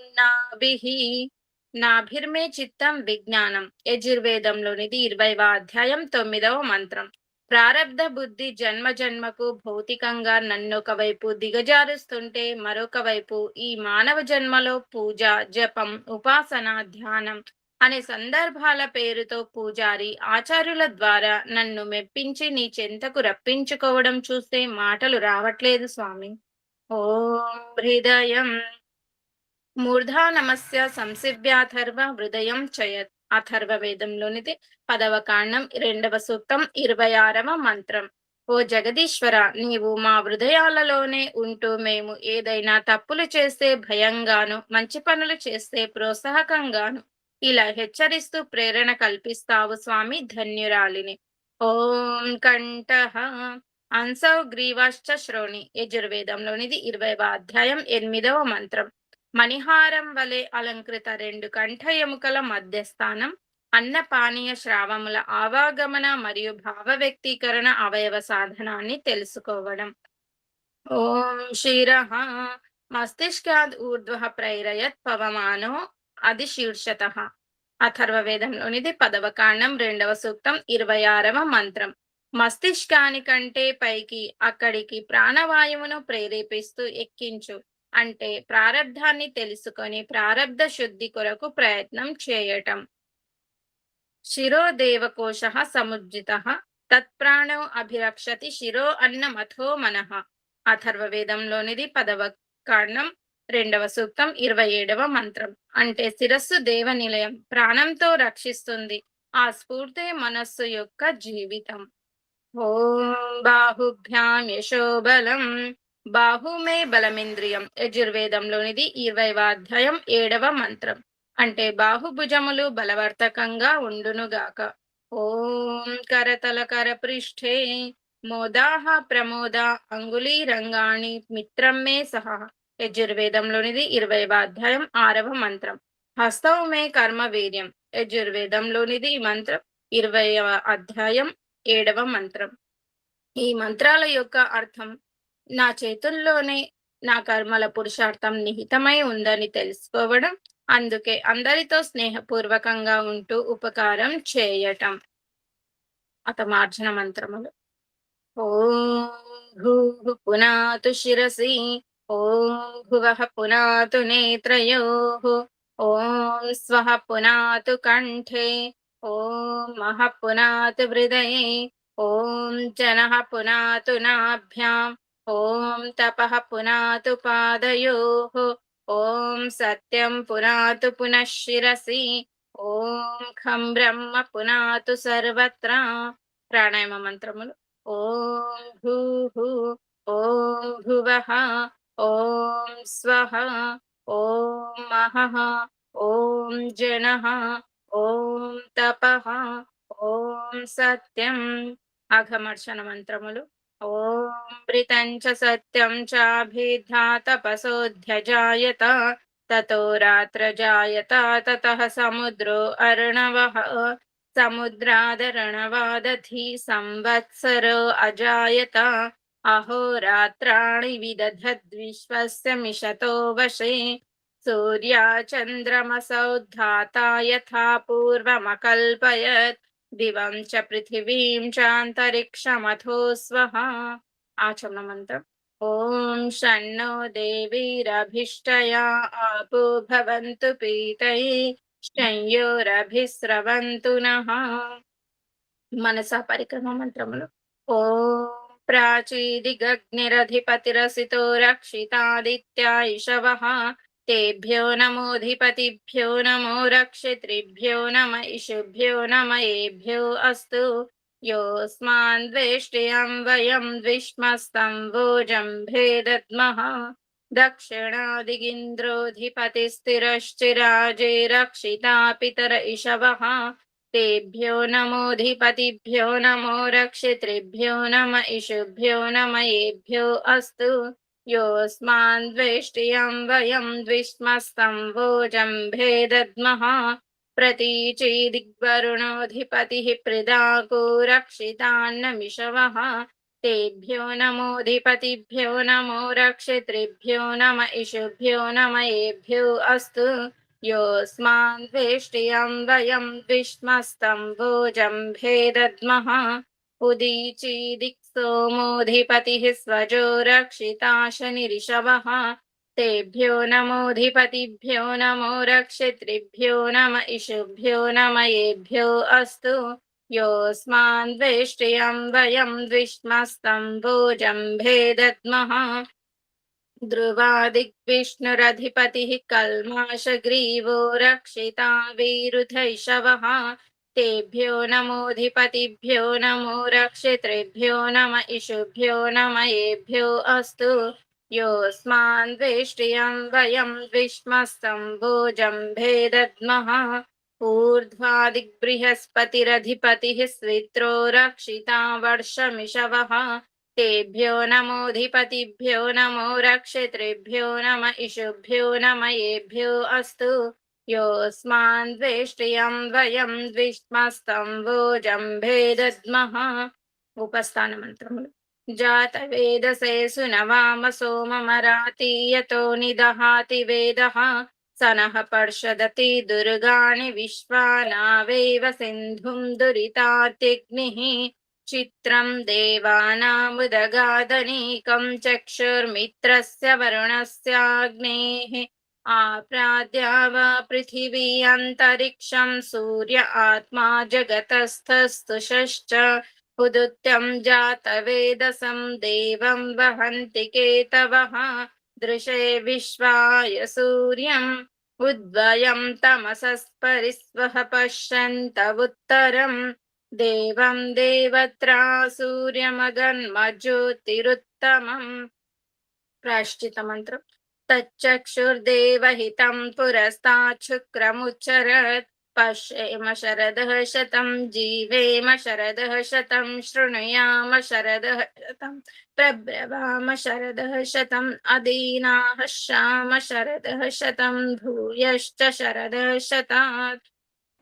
నాభిర్మే చిత్తం విజ్ఞానం యజుర్వేదంలోనిది 20వ అధ్యాయం 9వ మంత్రం. ప్రారబ్ధ బుద్ధి జన్మ జన్మకు భౌతికంగా నన్నొక వైపు దిగజారుస్తుంటే, మరొక వైపు ఈ మానవ జన్మలో పూజ, జపం, ఉపాసన, ధ్యానం అనే సందర్భాల పేరుతో పూజారి ఆచార్యుల ద్వారా నన్ను మెప్పించి నీ చెంతకు రప్పించుకోవడం చూస్తే మాటలు రావట్లేదు స్వామి. ఓం హృదయం మూర్ధానమస్య సంసివ్యాథర్వ హృదయం చయత్. అథర్వ వేదంలోనిది 10వ కాండం 2వ సూక్తం 26వ మంత్రం. ఓ జగదీశ్వర, నీవు మా హృదయాలలోనే ఉంటూ మేము ఏదైనా తప్పులు చేస్తే భయంగాను, మంచి పనులు చేస్తే ప్రోత్సాహకంగాను ఇలా హెచ్చరిస్తూ ప్రేరణ కల్పిస్తావు స్వామి, ధన్యురాలిని. ఓం కంఠః అంసౌ గ్రీవాశ్చ శ్రోణి యజుర్వేదంలోనిది 20వ అధ్యాయం 8వ మంత్రం. మణిహారం వలె అలంకృత 2 కంఠ ఎముకల మధ్యస్థానం, అన్నపానీయ శ్రావముల ఆవాగమన మరియు భావ వ్యక్తీకరణ అవయవ సాధనాన్ని తెలుసుకోవడం. ఓం శిరః మస్తిష్కాద్ ఊర్ధ్వః ప్రైరయత్ పవమానో అధిశీర్షతః. అథర్వ వేదంలోనిది 10వ కాండం 2వ సూక్తం 26వ మంత్రం. మస్తిష్కానికంటే పైకి అక్కడికి ప్రాణవాయువును ప్రేరేపిస్తూ ఎక్కించు. అంటే ప్రారబ్ధాన్ని తెలుసుకొని ప్రారబ్ధ శుద్ధి కొరకు ప్రయత్నం చేయటం. శిరోదేవకోశ సముజ్జిత తత్ప్రాణో అభిరక్షతి శిరో అన్నమథో మనః. అథర్వ వేదంలోనిది 10వ కాండం 2వ సూక్తం 27వ మంత్రం. అంటే శిరస్సు దేవ నిలయం, ప్రాణంతో రక్షిస్తుంది. ఆ స్ఫూర్తే మనస్సు యొక్క జీవితం. ఓం బాహుభ్యాం యశోబలం బాహుమే బలమింద్రియం యజుర్వేదంలోనిది 20వ అధ్యాయం 7వ మంత్రం. అంటే బాహుభుజములు బలవర్తకంగా ఉండునుగాక. ఓం కరతల కరపృష్ఠే మోదాహ ప్రమోద అంగుళీ రంగాణి మిత్రం మే సహ యజుర్వేదంలోనిది 20వ అధ్యాయం 6వ మంత్రం. హస్తౌ మే కర్మ వీర్యం యజుర్వేదంలోనిది ఈ మంత్రం 20వ అధ్యాయం 7వ మంత్రం. ఈ మంత్రాల యొక్క అర్థం, నా చేతుల్లోనే నా కర్మల పురుషార్థం నిహితమై ఉందని తెలుసుకోవడం, అందుకే అందరితో స్నేహపూర్వకంగా ఉంటూ ఉపకారం చేయటం. అతమార్జన మంత్రములు. ఓం భూః పునాతు శిరసి, ఓం భువః పునాతు నేత్రయోః, ఓం స్వః పునాతు కంఠే, ఓం మహః పునాతు హృదయే, ఓం జనః పునాతు నాభ్యాం, ఓం తపః పునాతు పాదయోః, ఓం సత్యం పునాతు పునః శిరసి, ఓం ఖం బ్రహ్మ పునాతు సర్వత్రా. ప్రాణాయామ మంత్రములు. ఓం భూః, ఓం భువః, ఓం స్వః, ఓం మహః, ఓం జనః, ఓం తపః, ఓం సత్యం. అఘమర్షణ మంత్రములు. ఓం మృతం చ సత్యం చాభిద్ధా తపసోధ్యజాయత, తతో రాత్రజాయత, తతః సముద్రో అర్ణవః, समुद्रादरणवादधि संवत्सरो अजायत अहोरात्राणि विदधद्विश्वस्य मिषतो वशे सूर्याचन्द्रमसौ धाता यथा पूर्वमकल्पयत् दिवं च पृथिवीं चान्तरिक्षमथो स्वः आचमनमन्त्रम् ॐ शन्नो देवीरभिष्टया आपो भवन्तु पीतये शंयोरभिस्रवन्तु नः मनसा परिक्रम मंत्रमुలు ఓం प्राचीदिगग्निरधिपतिरसितो रक्षितादित्या इषवः तेभ्यो नमोऽधिपतिभ्यो नमो रक्षितृभ्यो नम इषुभ्यो नम येभ्यो अस्तु योऽस्मान् द्वेष्ट्यं वयं द्विष्मस्तं वोजम्भे दद्मः दक्षिणादिगिन्द्रोऽधिपतिस्थिरश्चिराजे रक्षिता पितर इषवः तेभ्यो नमोऽधिपतिभ्यो नमो रक्षितृभ्यो नम इषुभ्यो नम येभ्यो अस्तु योऽस्मान् द्वेष्ट्यं वयं द्विष्मस्तं वोजम्भे दद्मः प्रतीचीदिग्वरुणोऽधिपतिः प्रदाको रक्षितान्नमिषवः तेभ्यो नमोऽधिपतिभ्यो नमो रक्षितृभ्यो नम इषुभ्यो नम येभ्यो अस्तु योऽस्मान् द्वेष्ट्यं वयं द्विष्मस्तं वोजम्भे दद्मः उदीचीदिक्सोमोऽधिपतिः स्वजो रक्षिता शनिरिषवः तेभ्यो नमोऽधिपतिभ्यो नमो रक्षितृभ्यो नम इषुभ्यो नम येभ्यो अस्तु योऽस्मान् द्वेष्ट्यं वयं द्विष्मस्तं वोजम्भे दद्मः ध्रुवादिग्विष्णुरधिपतिः कल्माषग्रीवो रक्षिता वीरुधैषवः तेभ्यो नमोऽधिपतिभ्यो नमो रक्षितृभ्यो नम इषुभ्यो नम येभ्यो अस्तु योऽस्मान् द्वेष्ट्यं वयं द्विष्मस्तं वोजम्भे दद्मः ऊर्ध्वादिग्बृहस्पतिरधिपतिः स्वित्रो रक्षिता वर्षमिषवः तेभ्यो नमोऽधिपतिभ्यो नमो रक्षितृभ्यो नम इषुभ्यो नम येभ्यो अस्तु योऽस्मान् द्वेष्ट्यं वयं द्विष्मस्तं वोजम्भे दद्मः उपस्थानमन्त्रमुలు जातवेदसे सुनवाम सोममरातीयतो निदहाति वेदः सनः पर्षदति दुर्गाणि विश्वानावेव सिन्धुं दुरितात्यग्निः चित्रं देवानामुदगादनीकं चक्षुर्मित्रस्य वरुणस्याग्नेः आप्राद्यावा पृथिवी अन्तरिक्षं सूर्य आत्मा जगतस्थस्तुषश्च उदुत्यं जातवेदसं देवं वहन्ति केतवः दृशे विश्वाय सूर्यम् उद्वयं तमसस्परिस्वः पश्यन्तवुत्तरम् देवं देवत्रा सूर्यमगन्मज्योतिरुत्तमम् प्रायश्चित्तमन्त्रम् तच्चक्षुर्देवहितं पुरस्तात् शुक्रमुच्चरत् पश्येम शरदः शतं जीवेम शरदः शतं शृणुयाम शरदः शतं प्रब्रवाम शरदः शतम् अदीनाः श्याम शरदः शतं भूयश्च शरदः शतात्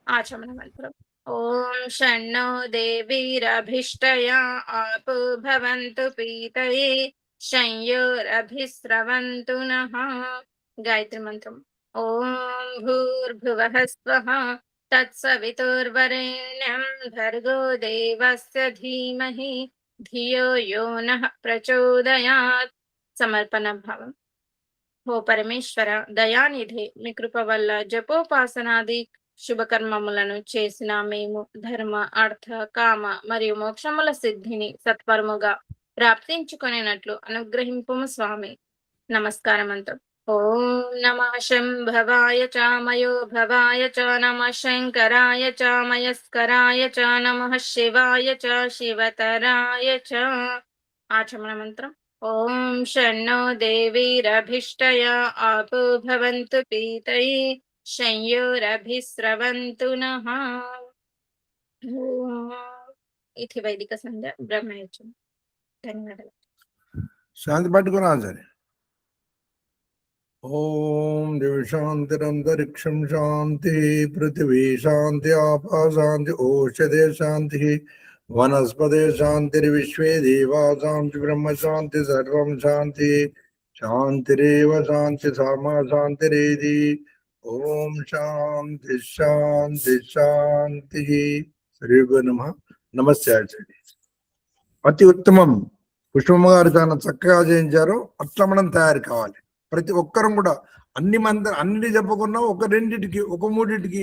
आचमनमन्त्रम् ॐ शन्नो देवीरभिष्टया आपो भवन्तु पीतये शंयोरभिस्रवन्तु नः गायत्री मन्त्रम् ॐ भूर्भुवः स्वः तत्सवितुर्वरेण्यं भर्गो देवस्य धीमहि धियो यो नः प्रचोदयात् समर्पण भावम् ఓ పరమేశ్వర దయానిధి మీ కృప వల్ల జపోపాసనాది శుభకర్మములను చేసిన మేము ధర్మ అర్థ కామ మరియు మోక్షముల సిద్ధిని సత్వరముగా ప్రాప్తించుకొనేనట్లు అనుగ్రహింపుము స్వామి నమస్కారమంతం ఓం నమః శంభవాయ చ మయో భవాయ చ నమః శంకరాయ చ మయస్కరాయ చ నమః శివాయ చ శివతరాయ చ ఆచమన మంత్రం ఓం షన్నో దేవీరభిష్టయా ఆపో భవంతు పీతయే శంయోరభిస్రవంతు నః ఇతి వైదిక సంధ్య బ్రహ్మయజ్ఞం ధన్యవాదాలు శాంతి పట్టుకున్నా సరే ఓం దివిశాంతిరంతరిక్షం శాంతి పృథివీ శాంతి ఆపా శాంతి ఓషధే శాంతి వనస్పతే శాంతిర్విశ్వే దేవా శాంతి బ్రహ్మ శాంతి సర్వం శాంతి శాంతిరేవ శాంతి సామా శాంతిరేది. ఓం శాంతి శాంతి శాంతి. శ్రీ గురు నమః. నమస్తే ఆచార్య. అతి ఉత్తమం. పుష్పమ్మ గారు చాలా చక్కగా చేయించారు. అట్లా మనం తయారు కావాలి. ప్రతి ఒక్కరం కూడా అన్ని చెప్పకుండా ఒక రెండిటికి ఒక మూడింటికి